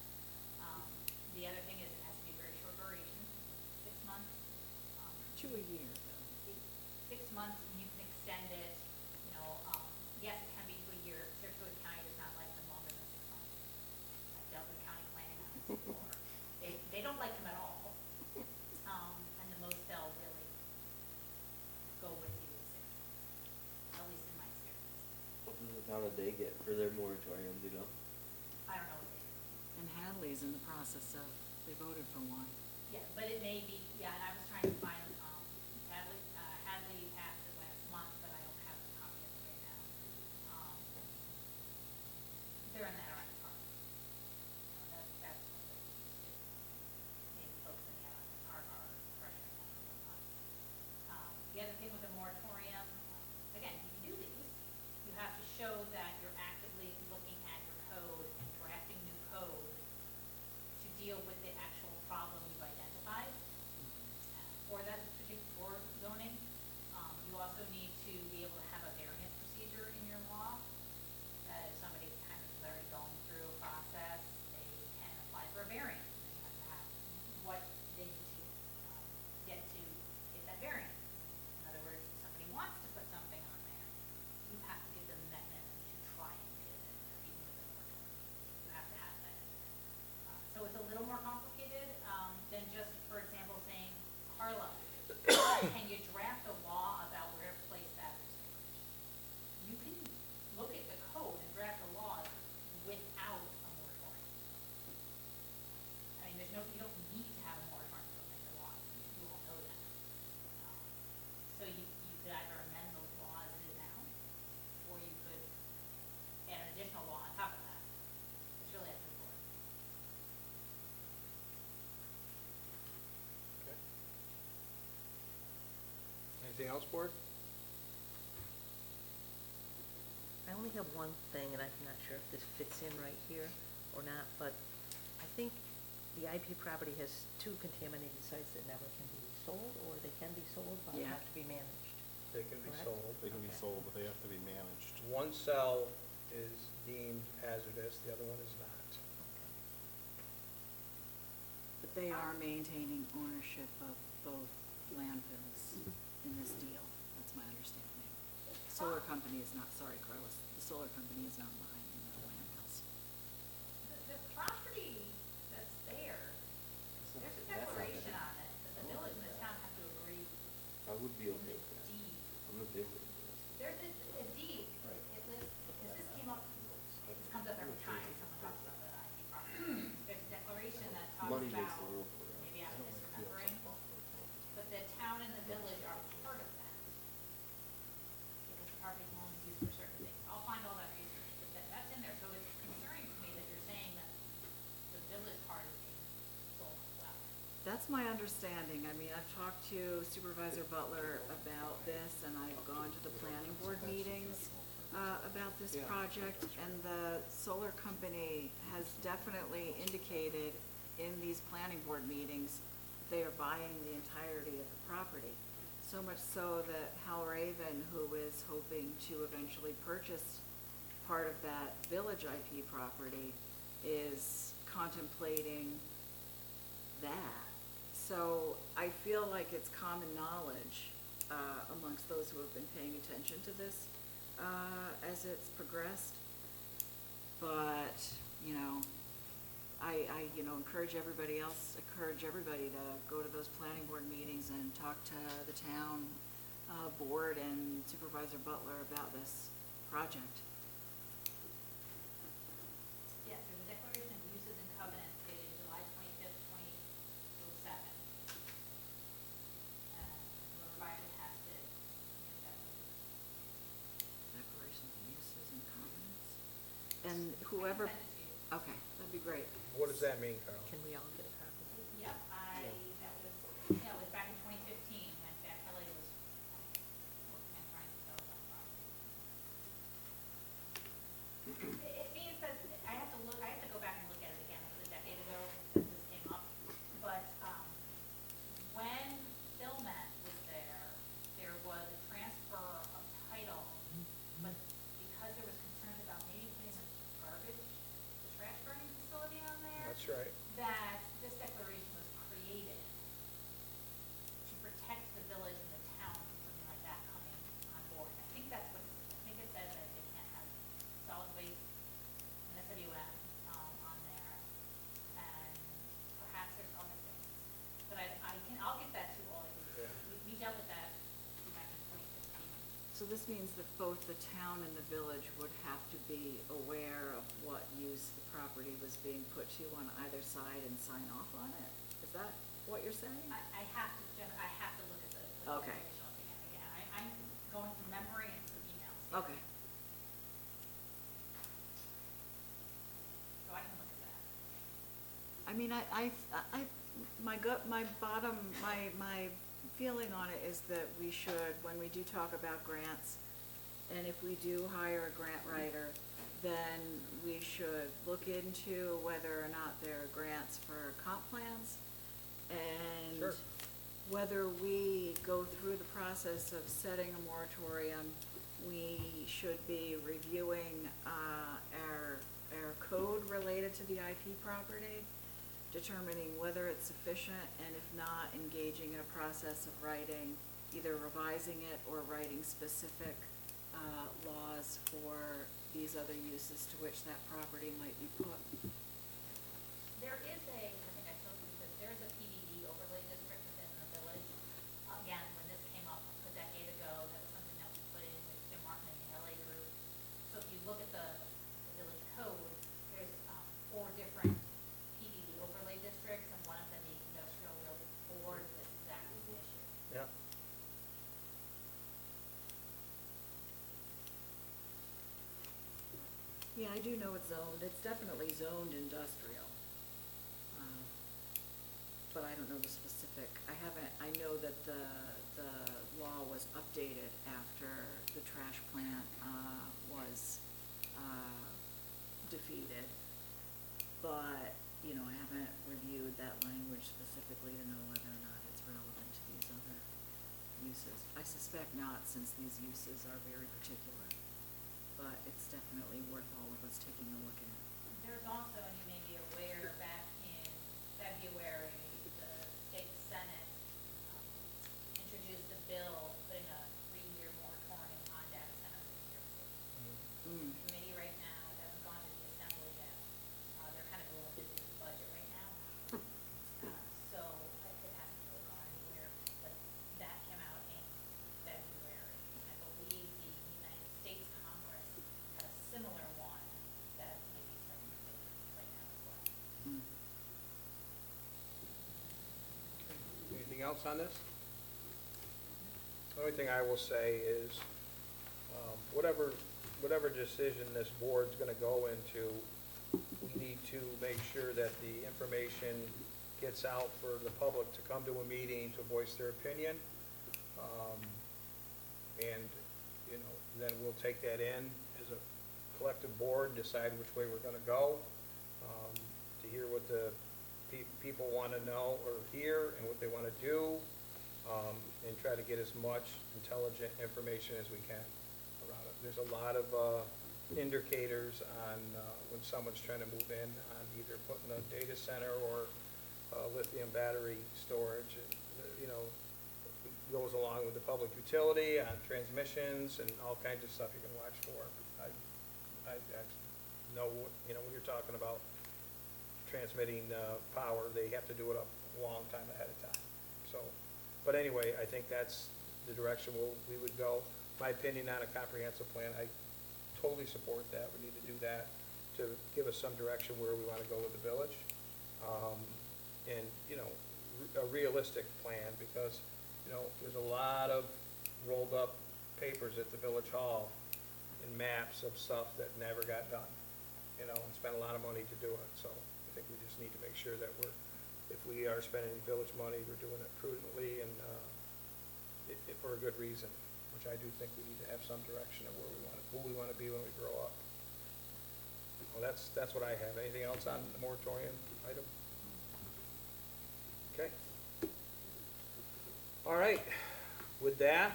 town did they get for their moratoriums, you know?
I don't know what they do.
And Hadley's in the process of, they voted for one.
Yeah, but it may be, yeah, and I was trying to find, Hadley passed it last month, but I don't have a copy of it right now. They're in that around the park. You know, that's what they're used to. Maybe folks in the park are pressuring them or whatnot. The other thing with the moratorium, again, you can do these, you have to show that you're actively looking at your code and drafting new code to deal with the actual problem you've identified for that particular zoning. You also need to be able to have a variance procedure in your law, that if somebody kind of is already going through a process, they can apply for a variance. And they have to have what they need to get that variance. In other words, if somebody wants to put something on there, you have to give them the mechanism to try and get it in there, even with the moratorium. You have to have that in there. So it's a little more complicated than just, for example, saying, Carla, can you draft a law about where to place battery storage? You can look at the code and draft a law without a moratorium. I mean, you don't need to have a moratorium to make the laws. You all know that. So you could either amend those laws as is now, or you could add an additional law on top of that. It's really up to the board.
Okay. Anything else, board?
I only have one thing, and I'm not sure if this fits in right here or not, but I think the IP property has 2 contaminated sites that never can be sold, or they can be sold, but
Yeah.
have to be managed.
They can be
Correct.
sold.
They can be
Okay.
sold, but they have to be managed.
One cell is deemed hazardous, the other one is not.
But they are maintaining ownership of both landfills in this deal. That's my understanding. Solar company is not, sorry, Carlos, the solar company is not buying the landfills.
The property that's there, there's a declaration on it, that the village and the town have to agree
I would be
in
okay
the
with that.
deed.
I'm in favor of that.
There's a deed, it lists, because this came up, this comes up every time someone talks about the IP property. There's a declaration that talks
Money makes
about,
the world go round.
maybe I'm misremembering, but the town and the village are part of that. Because the property can only be used for certain things. I'll find all that research, but that's in there, so it's concerning to me that you're saying that the village part is being sold as well.
That's my understanding. I mean, I've talked to Supervisor Butler about this, and I've gone to the planning board meetings about this project, and the solar company has definitely indicated in these planning board meetings they are buying the entirety of the property. So much so that Hal Raven, who is hoping to eventually purchase part of that village IP property, is contemplating that. So I feel like it's common knowledge amongst those who have been paying attention to this as it's progressed. But, you know, I encourage everybody to go to those planning board meetings and talk to the town board and Supervisor Butler about this project.
Yes, there's a declaration of uses and covenants dated July 25th, 2007. The revised has to get that.
Declaration of uses and covenants. And whoever,
I can send it to you.
okay, that'd be great.
What does that mean, Carl?
Can we all get a copy?
Yep, it was back in 2015 when Jack Kelly was working on trying to sell that property. It means that, I have to go back and look at it again, it was a decade ago that this came up. But, when Philmet was there was a transfer of title, but because there was concerns about maybe putting a trash burning facility on there.
That's right.
That
this means that both the town and the village would have to be aware of what use the property was being put to on either side and sign off on it? Is that what you're saying?
I have to, I have to look at the
Okay.
original again. I'm going from memory and some emails. here.
Okay.
So I can look at that.
I mean, my gut, my bottom, my feeling on it is that we should, when we do talk about grants, and if we do hire a grant writer, then we should look into whether or not there are grants for comp plans, and
Sure.
whether we go through the process of setting a moratorium, we should be reviewing, our code related to the IP property, determining whether it's sufficient, and if not, engaging in a process of writing, either revising it or writing specific, laws for these other uses to which that property might be put.
There is a, I think I told you this, there is a PDD overlay district within the village. Again, when this came up a decade ago, that was something that we put in with Jim Martin and the LA group. So if you look at the village code, there's, 4 different PDD overlay districts, and one of them being industrial really for this exact issue.
Yeah.
Yeah, I do know it's zoned, it's definitely zoned industrial. But I don't know the specific, I know that the law was updated after the trash plant, was, defeated. But, you know, I haven't reviewed that language specifically to know whether or not it's relevant to these other uses. I suspect not, since these uses are very particular, but it's definitely worth all of us taking a look at.
There's also, and you may be aware, back in February, the state senate introduced a bill putting a 3-year moratorium on data centers in New York City.
Mm.
Committee right now, it hasn't gone to the assembly yet. They're kind of a little busy with the budget right now. So it hasn't really gone anywhere, but that came out in February. And I believe the United States Congress had a similar one that may be starting to make right now as well.
Mm.
Anything else on this? The only thing I will say is, whatever decision this board's gonna go into, we need to make sure that the information gets out for the public to come to a meeting to voice their opinion. And, you know, then we'll take that in as a collective board and decide which way we're gonna go, to hear what the people wanna know or hear and what they wanna do, and try to get as much intelligent information as we can around it. There's a lot of, indicators on, when someone's trying to move in on either putting a data center or, lithium battery storage. And, you know, it goes along with the public utility on transmissions and all kinds of stuff you can watch for. I know, you know, when you're talking about transmitting, power, they have to do it a long time ahead of time. So, but anyway, I think that's the direction we would go. My opinion on a comprehensive plan, I totally support that. We need to do that to give us some direction where we want to go with the village. And, you know, a realistic plan, because, you know, there's a lot of rolled up papers at the village hall and maps of stuff that never got done, you know, and spent a lot of money to do it. So I think we just need to make sure that if we are spending village money, we're doing it prudently and, for a good reason, which I do think we need to have some direction of who we want to be when we grow up. Well, that's what I have. Anything else on the moratorium item? Okay. All right. With that,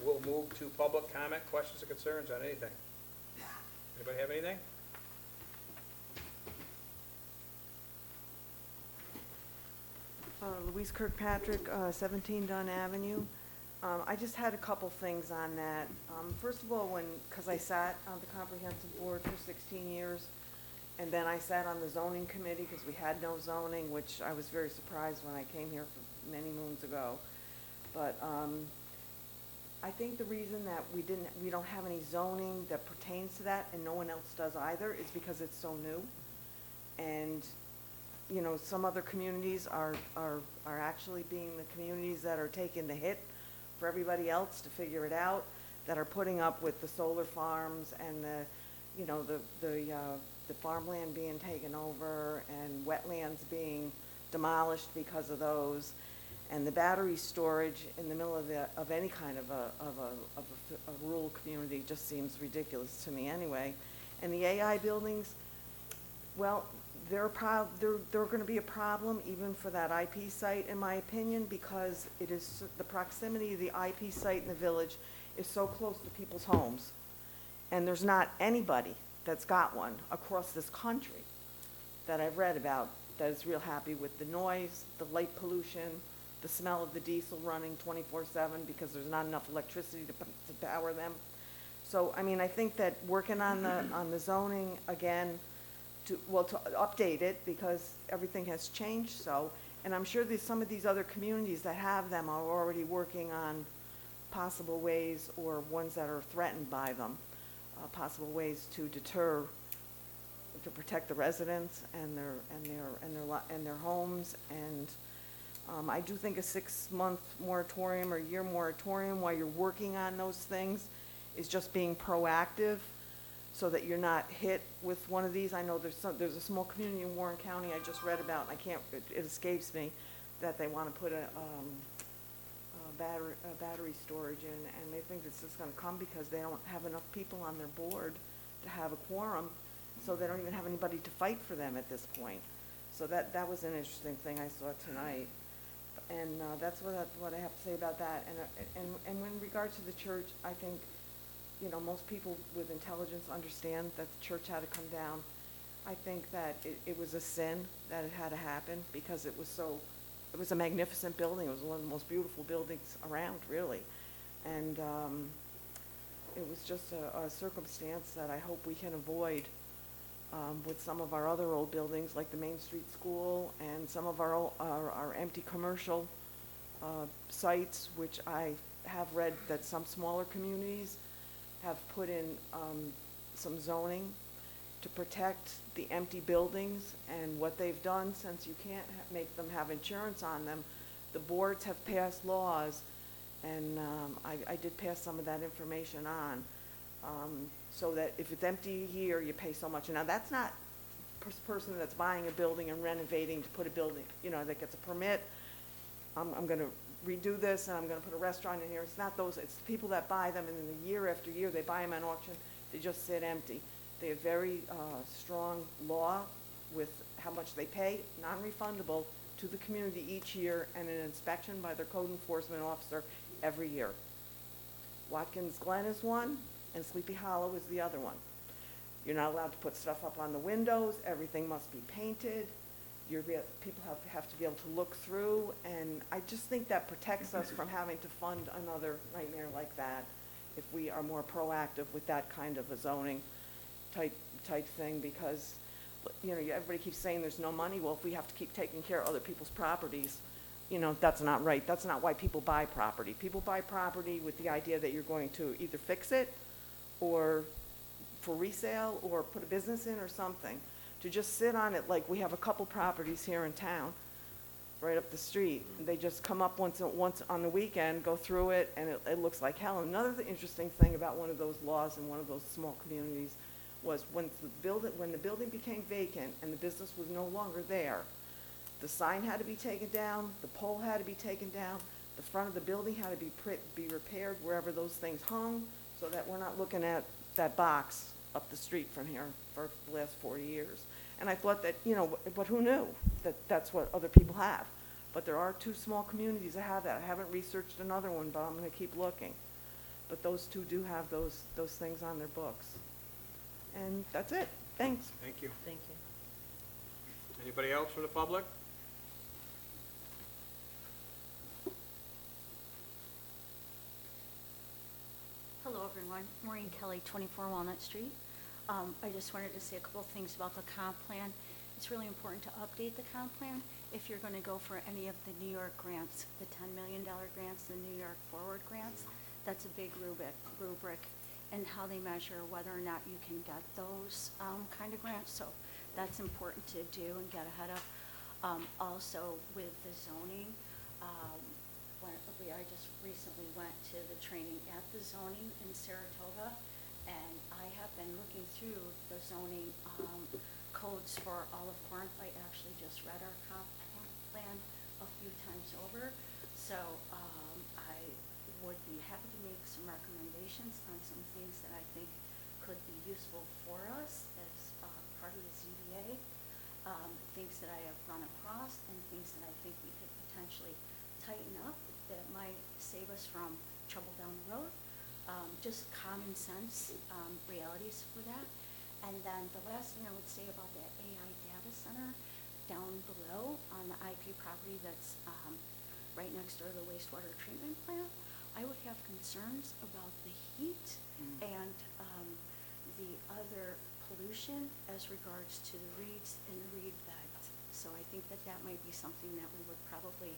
we'll move to public comment, questions or concerns on anything. Anybody have anything?
Louise Kirkpatrick, 17 Dunn Avenue. I just had a couple things on that. First of all, because I sat on the comprehensive board for 16 years, and then I sat on the zoning committee because we had no zoning, which I was very surprised when I came here many moons ago. But I think the reason that we don't have any zoning that pertains to that, and no one else does either, is because it's so new. And, you know, some other communities are actually being the communities that are taking the hit for everybody else to figure it out, that are putting up with the solar farms and the, you know, the farmland being taken over and wetlands being demolished because of those. And the battery storage in the middle of any kind of a rural community just seems ridiculous to me anyway. And the AI buildings, well, they're gonna be a problem even for that IP site, in my opinion, because it is, the proximity of the IP site in the village is so close to people's homes. And there's not anybody that's got one across this country that I've read about that is real happy with the noise, the light pollution, the smell of the diesel running 24/7 because there's not enough electricity to power them. So, I mean, I think that working on the zoning again, to update it because everything has changed so, and I'm sure there's some of these other communities that have them are already working on possible ways, or ones that are threatened by them, possible ways to deter, to protect the residents and their homes. And I do think a 6-month moratorium or year moratorium while you're working on those things is just being proactive, so that you're not hit with one of these. I know there's a small community in Warren County I just read about, and it escapes me, that they want to put a battery storage in, and they think it's just going to come because they don't have enough people on their board to have a quorum, so they don't even have anybody to fight for them at this point. So that was an interesting thing I saw tonight. And that's what I have to say about that. And in regards to the church, I think, you know, most people with intelligence understand that the church had to come down. I think that it was a sin that it had to happen because it was a magnificent building. It was one of the most beautiful buildings around, really. And it was just a circumstance that I hope we can avoid with some of our other old buildings, like the Main Street School and some of our empty commercial sites, which I have read that some smaller communities have put in some zoning to protect the empty buildings. And what they've done, since you can't make them have insurance on them, the boards have passed laws, and I did pass some of that information on, so that if it's empty here, you pay so much. Now, that's not person that's buying a building and renovating to put a building, you know, that gets a permit. I'm going to redo this, and I'm going to put a restaurant in here. It's not those. It's the people that buy them, and then year after year, they buy them at auction. They just sit empty. They have very strong law with how much they pay, non-refundable, to the community each year, and an inspection by their code enforcement officer every year. Watkins Glen is one, and Sleepy Hollow is the other one. You're not allowed to put stuff up on the windows. Everything must be painted. People have to be able to look through, and I just think that protects us from having to fund another nightmare like that if we are more proactive with that kind of a zoning type thing, because, you know, everybody keeps saying there's no money. Well, if we have to keep taking care of other people's properties, you know, that's not right. That's not why people buy property. People buy property with the idea that you're going to either fix it or for resale or put a business in or something. To just sit on it, like we have a couple properties here in town, right up the street. And they just come up once on the weekend, go through it, and it looks like hell. Another interesting thing about one of those laws in one of those small communities was when the building became vacant and the business was no longer there, the sign had to be taken down, the pole had to be taken down, the front of the building had to be repaired wherever those things hung, so that we're not looking at that box up the street from here for the last 40 years. And I thought that, you know, but who knew that that's what other people have? But there are 2 small communities that have that. I haven't researched another one, but I'm going to keep looking. But those 2 do have those things on their books. And that's it. Thanks.
Thank you.
Thank you.
Anybody else from the public?
Hello, everyone. Maureen Kelly, 24 Walnut Street. I just wanted to say a couple of things about the comp plan. It's really important to update the comp plan if you're going to go for any of the New York grants, the $10 million grants, the New York Forward grants. That's a big rubric, and how they measure whether or not you can get those kind of grants. So that's important to do and get ahead of. Also with the zoning, I just recently went to the training at the zoning in Saratoga, and I have been looking through the zoning codes for all of Corinth. I actually just read our comp plan a few times over, so I would be happy to make some recommendations on some things that I think could be useful for us as part of the ZBA, things that I have run across and things that I think we could potentially tighten up that might save us from trouble down the road. Just common sense realities for that. And then the last thing I would say about that AI data center down below on the IP property that's right next door to the wastewater treatment plant, I would have concerns about the heat and the other pollution as regards to the reeds and the reed beds. So I think that that might be something that we would probably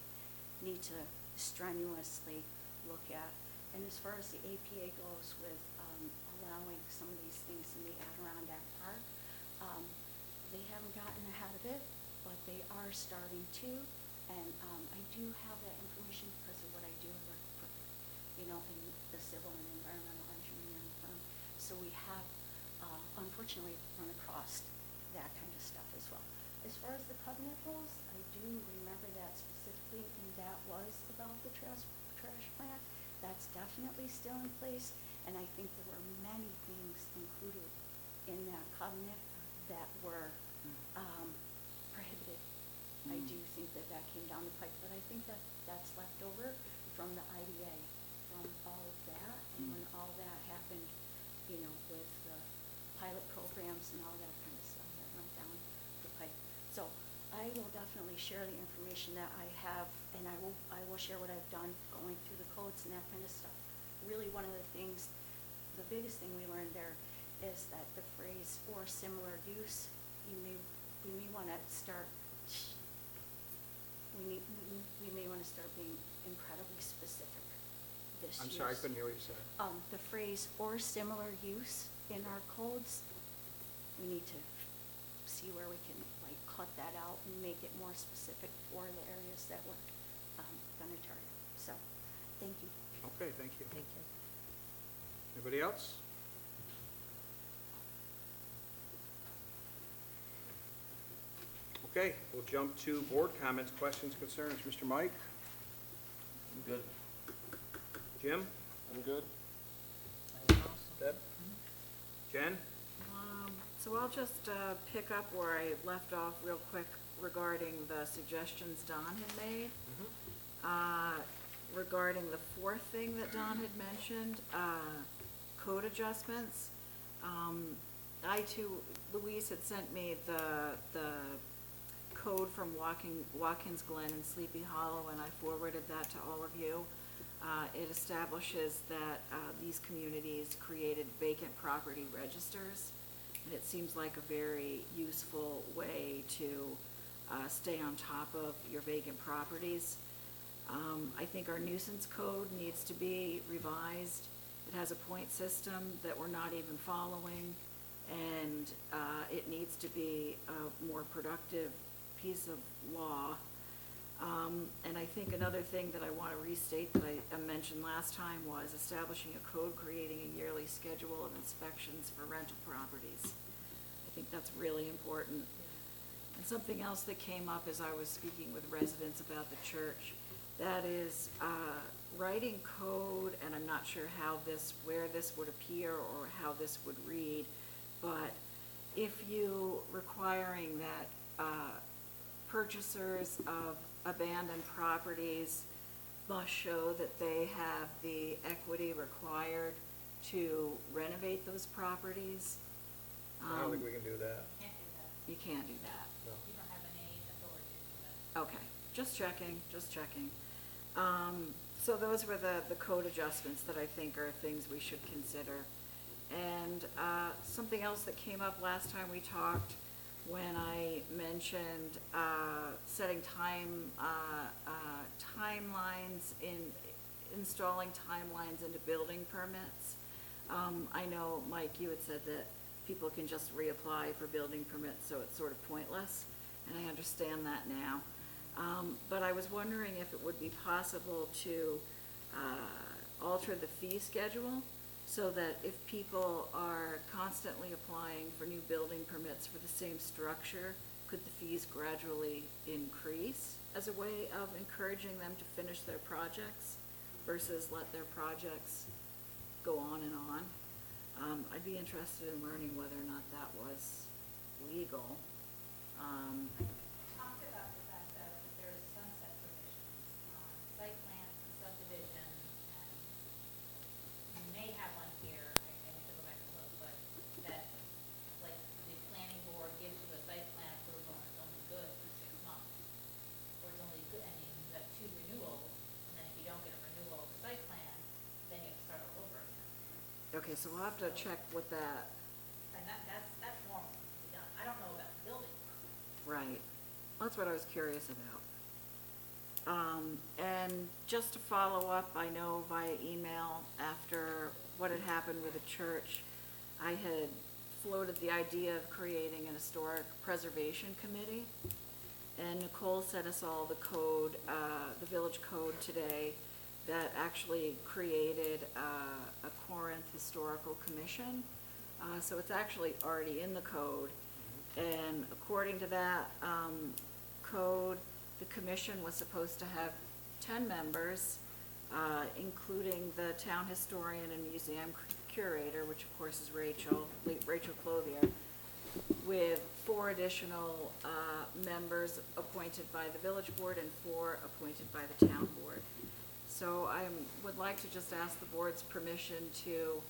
need to strenuously look at. And as far as the APA goes with allowing some of these things in the Adirondack Park, they haven't gotten ahead of it, but they are starting to. And I do have that information because of what I do work for, in the civil and environmental engineering firm. So we have, unfortunately, run across that kind of stuff as well. As far as the covenant goes, I do remember that specifically, and that was about the trash plant. That's definitely still in place, and I think there were many things included in that covenant that were prohibited. I do think that that came down the pipe, but I think that that's left over from the IDA, from all of that, and when all that happened, with the pilot programs and all that kind of stuff that went down the pipe. So I will definitely share the information that I have, and I will share what I've done going through the codes and that kind of stuff. Really, one of the things, the biggest thing we learned there is that the phrase "or similar use," we may want to start. We may want to start being incredibly specific this year.
I'm sorry, I couldn't hear what you said.
The phrase "or similar use" in our codes, we need to see where we can cut that out and make it more specific for the areas that we're going to target. So, thank you.
Okay, thank you.
Thank you.
Anybody else? Okay, we'll jump to board comments, questions, concerns. Mr. Mike?
I'm good.
Jim?
I'm good.
Deb? Jen?
So I'll just pick up where I left off real quick regarding the suggestions Don had made. Regarding the fourth thing that Don had mentioned, code adjustments. Louise had sent me the code from Watkins Glen and Sleepy Hollow, and I forwarded that to all of you. It establishes that these communities created vacant property registers, and it seems like a very useful way to stay on top of your vacant properties. I think our nuisance code needs to be revised. It has a point system that we're not even following, and it needs to be a more productive piece of law. And I think another thing that I want to restate that I mentioned last time was establishing a code creating a yearly schedule of inspections for rental properties. I think that's really important. And something else that came up as I was speaking with residents about the church, that is writing code, and I'm not sure where this would appear or how this would read, but if you requiring that purchasers of abandoned properties must show that they have the equity required to renovate those properties.
I don't think we can do that.
Can't do that.
You can't do that.
No.
You don't have any authority to do that.
Okay, just checking. So those were the code adjustments that I think are things we should consider. And something else that came up last time we talked, when I mentioned setting timelines installing timelines into building permits. I know, Mike, you had said that people can just reapply for building permits, so it's sort of pointless, and I understand that now. But I was wondering if it would be possible to alter the fee schedule so that if people are constantly applying for new building permits for the same structure, could the fees gradually increase as a way of encouraging them to finish their projects versus let their projects go on and on? I'd be interested in learning whether or not that was legal.
Talk about the fact that there's sunset provisions on site plans and subdivisions, and you may have one here, I need to go back and look, but that, like, the planning board gives you a site plan approval and it's only good for 6 months. Or it's only good, I mean, you have 2 renewals, and then if you don't get a renewal of the site plan, then you have to start all over again.
Okay, so we'll have to check what that,
And that's normal to be done. I don't know about the building permit.
right, that's what I was curious about. And just to follow up, I know via email after what had happened with the church, I had floated the idea of creating an historic preservation committee. And Nicole sent us all the code, the village code today that actually created a Corinth Historical Commission. So it's actually already in the code. And according to that code, the commission was supposed to have 10 members, including the town historian and museum curator, which of course is Rachel Clothier, with 4 additional members appointed by the village board and 4 appointed by the town board. So I would like to just ask the board's permission to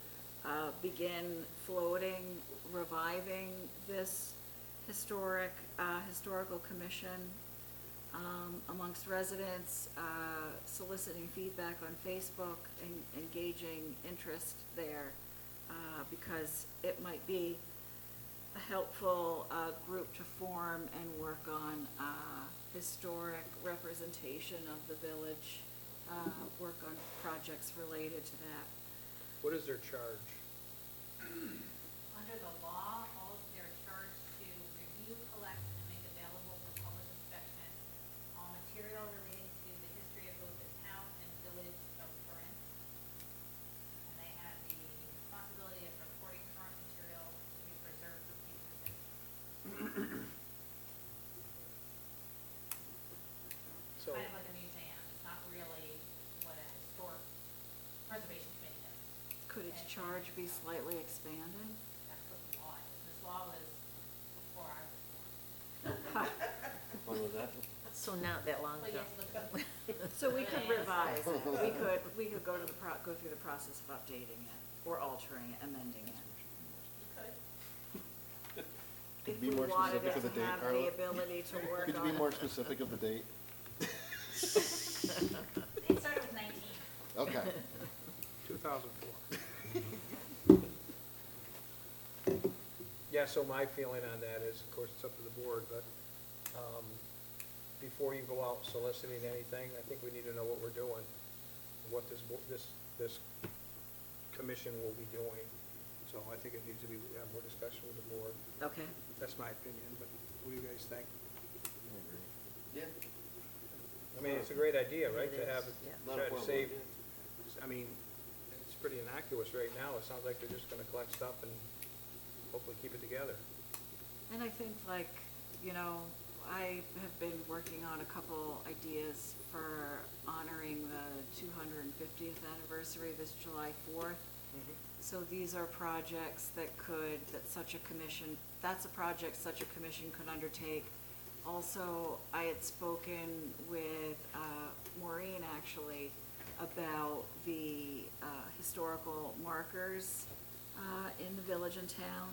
begin floating, reviving this historical commission amongst residents, soliciting feedback on Facebook, and engaging interest there, because it might be a helpful group to form and work on historic representation of the village, work on projects related to that.
What is their charge?
Under the law, all they're charged to review, collect, and make available for public inspection all material relating to the history of both the town and village of Corinth. And they have the responsibility of reporting current material to be preserved for future history.
So,
Kind of like a museum, it's not really what a historic preservation committee does.
Could its charge be slightly expanded?
That's what the law is. This law was before I was born.
When was that?
So not that long
But you
ago.
have to look at
So we could revise it, we could go through the process of updating it, or altering it, amending it.
You could.
If
Be
we
more
wanted
specific
it
of the
to
date,
have the
Carla?
ability to work
Could you
on
be more
it.
specific of the date?
It started with 19.
Okay.
2004. Yeah, so my feeling on that is, of course, it's up to the board, but before you go out soliciting anything, I think we need to know what we're doing, and what this commission will be doing. So I think it needs to be, have more discussion with the board.
Okay,
That's my opinion, but what do you guys think?
Yeah.
I mean, it's a great idea, right,
It
to have,
is, yeah.
Not
try
a
to
horrible
save,
idea.
I mean, it's pretty innocuous right now. It sounds like they're just gonna collect stuff and hopefully keep it together.
and I think like, you know, I have been working on a couple ideas for honoring the 250th anniversary this July 4th. So these are projects that's a project such a commission could undertake. Also, I had spoken with Maureen actually about the historical markers in the village and town,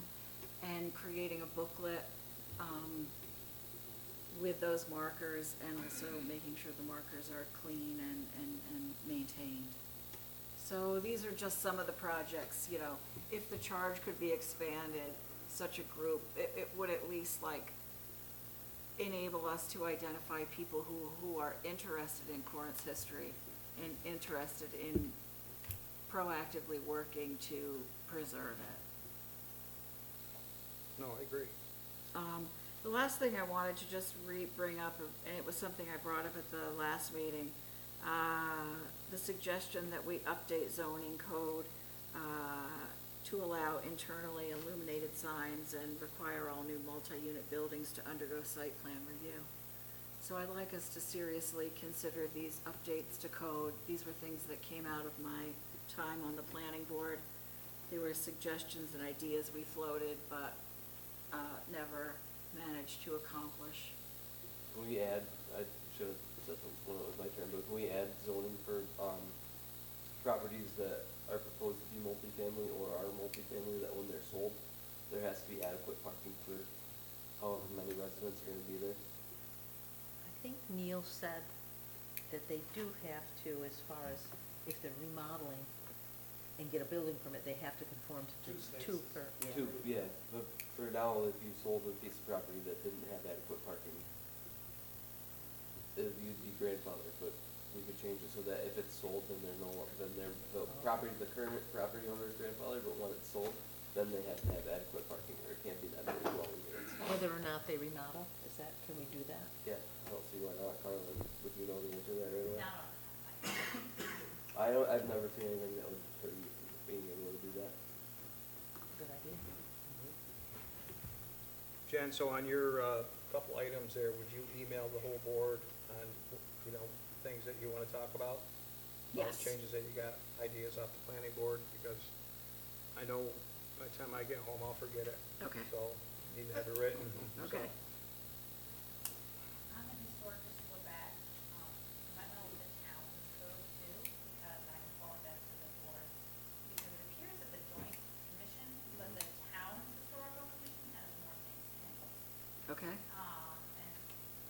and creating a booklet with those markers, and also making sure the markers are clean and maintained. So these are just some of the projects, you know, if the charge could be expanded, such a group, it would at least like enable us to identify people who are interested in Corinth's history interested in proactively working to preserve it.
No, I agree.
The last thing I wanted to just bring up, and it was something I brought up at the last meeting, the suggestion that we update zoning code to allow internally illuminated signs and require all new multi-unit buildings to undergo site plan review. So I'd like us to seriously consider these updates to code. These were things that came out of my time on the planning board. They were suggestions and ideas we floated, but never managed to accomplish.
Can we add, I should have said when it was my turn, but can we add zoning for, properties that are proposed to be multifamily or are multifamily, that when they're sold, there has to be adequate parking for however many residents are gonna be there?
I think Neil said that they do have to, as far as if they're remodeling and get a building permit, they have to conform to
Two
two
spaces.
per, yeah.
Two, yeah, but for now, if you sold a piece of property that didn't have adequate parking, you'd be grandfathered, but we could change it so that if it's sold, then they're no, then they're, the property, the current property owner is grandfathered, but when it's sold, then they have to have adequate parking, or it can't be that many dwelling units.
Whether or not they remodel, is that, can we do that?
Yeah, I don't see why not, Carla, would you know the answer to that right away?
Not on the top of my head.
I've never seen anything that would deter you from being able to do that.
Good idea.
Jen, so on your couple items there, would you email the whole board on, you know, things that you want to talk about? All
Yes.
changes that you got, ideas off the planning board, because I know by the time I get home, I'll forget it.
Okay.
So, need to have it written. so.
Okay.
On the historic, just to go back, you might want to look at town's code too, because I can forward that to the board. Because it appears that the joint commission, but the town's historical commission has more things in it.
Okay,
And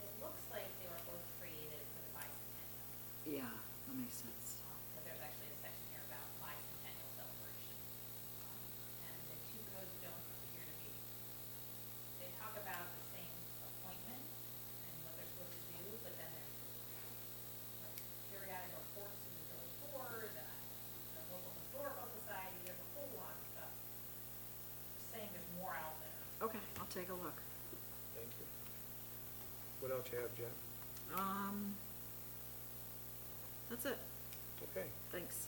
it looks like they were both created for the bicentennial.
yeah, that makes sense.
Because there's actually a section here about bicentennial celebration. And the two codes don't appear to be, they talk about the same appointment and what they're supposed to do, but then there's like periodic reports to the village board and the local historical society, there's a whole lot of stuff. Just saying there's more out there.
Okay, I'll take a look.
Thank you. What else you have, Jen?
That's it,
Okay.
thanks.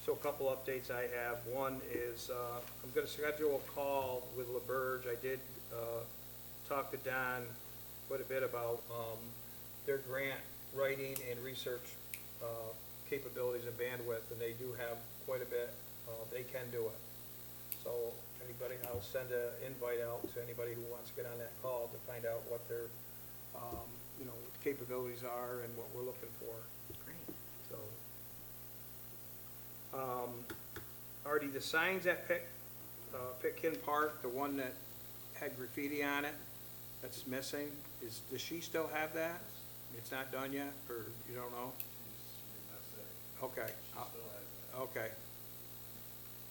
So a couple updates I have. One is, I'm gonna schedule a call with LaBerge. I did, talk to Don quite a bit about, their grant writing and research, capabilities and bandwidth, and they do have quite a bit. They can do it. So anybody, I'll send an invite out to anybody who wants to get on that call to find out what their, you know, capabilities are and what we're looking for.
Great.
So, Artie, the signs at Pitkin Park, the one that had graffiti on it, that's missing, does she still have that? It's not done yet, or you don't know? Okay. Okay.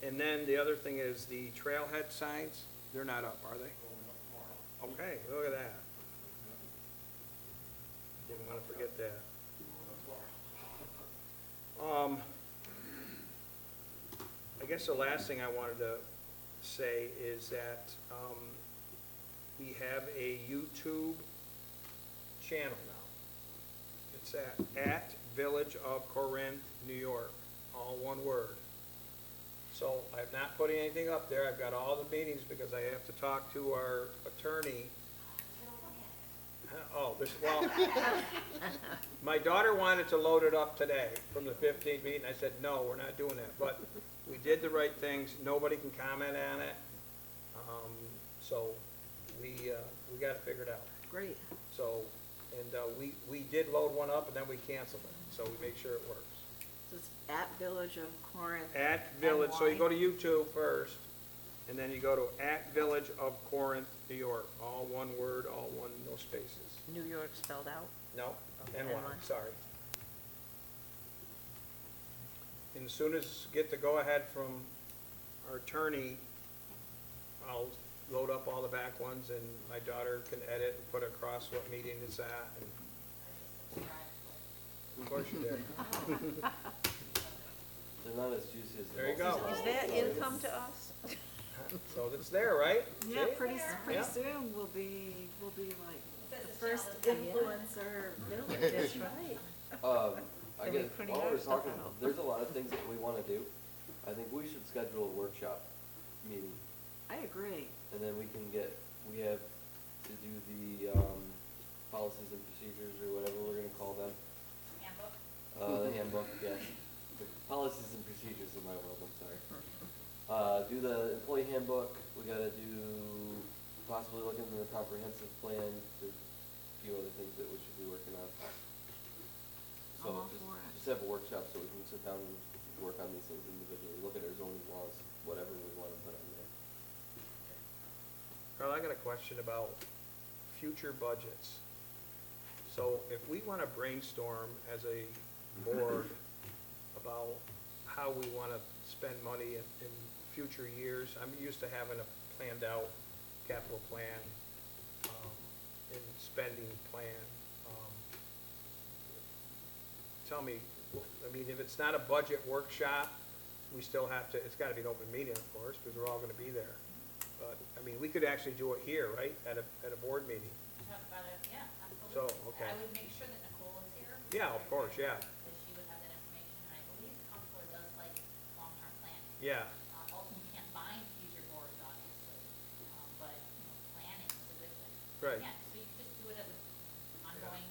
And then the other thing is the trailhead signs, they're not up, are they? Okay, look at that. Didn't want to forget that. I guess the last thing I wanted to say is that, we have a YouTube channel now. It's at Village of Corinth, New York, all one word. So I've not put anything up there. I've got all the meetings because I have to talk to our attorney. Oh, well, my daughter wanted to load it up today from the 15th meeting. I said, no, we're not doing that. But we did the right things. Nobody can comment on it. So we got it figured out.
Great.
So, and we did load one up and then we canceled it. So we make sure it works.
So it's at Village of Corinth.
At Village, so you
NY.
go to YouTube first, and then you go to at Village of Corinth, New York. All one word, all one, no spaces.
New York spelled out?
No,
Okay,
NY,
NY.
sorry. And as soon as get the go-ahead from our attorney, I'll load up all the back ones, and my daughter can edit and put across what meeting it's at. And
I just subscribed to it.
Of course you did.
They're not as juicy as the
There you
Boston
go.
Is
Scotch.
that income to us?
So it's there, right?
Yeah,
See?
pretty
Yeah.
soon we'll be like
Says
the
it's
first
challenging.
influencer village.
That's right.
I
Can we
guess,
print
while
our
we're
stuff
talking,
out?
there's a lot of things that we wanna do. I think we should schedule a workshop meeting,
I agree.
and then we have to do the, policies and procedures, or whatever we're gonna call them.
Handbook.
The handbook, yes. The policies and procedures in my world, I'm sorry. Do the employee handbook, we gotta do, possibly look into the comprehensive plan, there's a few other things that we should be working on. So
I'm all
just,
for it.
just have a workshop so we can sit down and work on these things individually, look at our zoning laws, whatever we wanna put on there.
Carl, I got a question about future budgets. So if we want to brainstorm as a board about how we want to spend money in future years, I'm used to having a planned out capital plan, and spending plan. Tell me, I mean, if it's not a budget workshop, we still have to, it's got to be an open meeting, of course, because we're all going to be there. But, I mean, we could actually do it here, right, at a board meeting?
Talk about it, yeah,
So,
absolutely.
okay.
I would make sure that Nicole is here.
Yeah, of course, yeah.
Because she would have that information, and I believe the comptroller does like long-term planning.
Yeah,
Also, you can't bind future boards, obviously, but, planning is a good thing.
Right.
Yeah, so you could just do it as an ongoing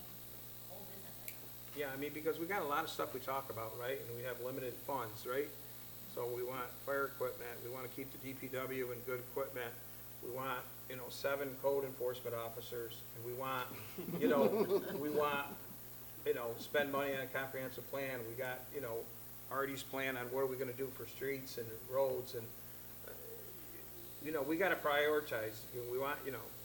whole business item.
yeah, I mean, because we got a lot of stuff we talk about, right, and we have limited funds, right? So we want fire equipment, we want to keep the DPW in good equipment, we want, 7 code enforcement officers, and we want, we want, spend money on a comprehensive plan, we got, Artie's plan on what are we gonna do for streets and roads, and, we gotta prioritize, we want,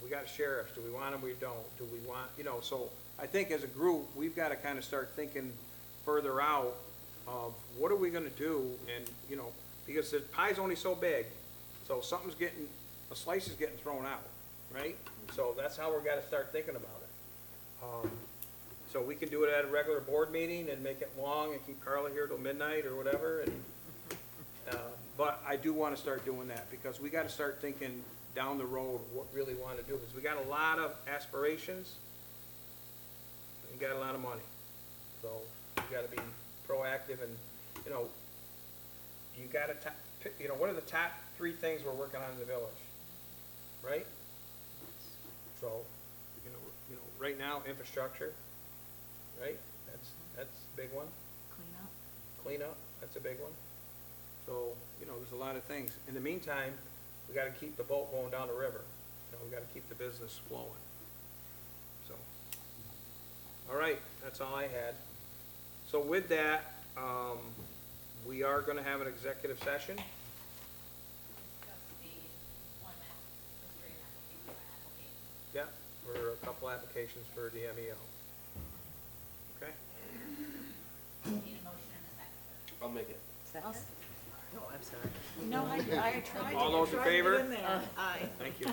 we got sheriffs, do we want them, we don't, do we want, so I think as a group, we've gotta kinda start thinking further out of what are we gonna do, and, because the pie's only so big, so a slice is getting thrown out, right? So that's how we're gotta start thinking about it. So we can do it at a regular board meeting and make it long and keep Carla here till midnight or whatever, and, but I do wanna start doing that, because we gotta start thinking down the road what we really wanna do, because we got a lot of aspirations, and got a lot of money, so we gotta be proactive and, you gotta what are the top 3 things we're working on in the village, right? So, right now, infrastructure, right? That's a big one.
Clean up.
Cleanup, that's a big one. So, there's a lot of things. In the meantime, we gotta keep the boat going down the river. We gotta keep the business flowing. So, all right, that's all I had. So with that, we are gonna have an executive session.
Discuss the employment history and application.
Yeah, for a couple applications for the MEO. Okay?
Need a motion and a second.
I'll make it.
Second? No, I'm sorry.
No, I tried.
All those in
I tried to get
favor?
in there. Aye.
Thank you.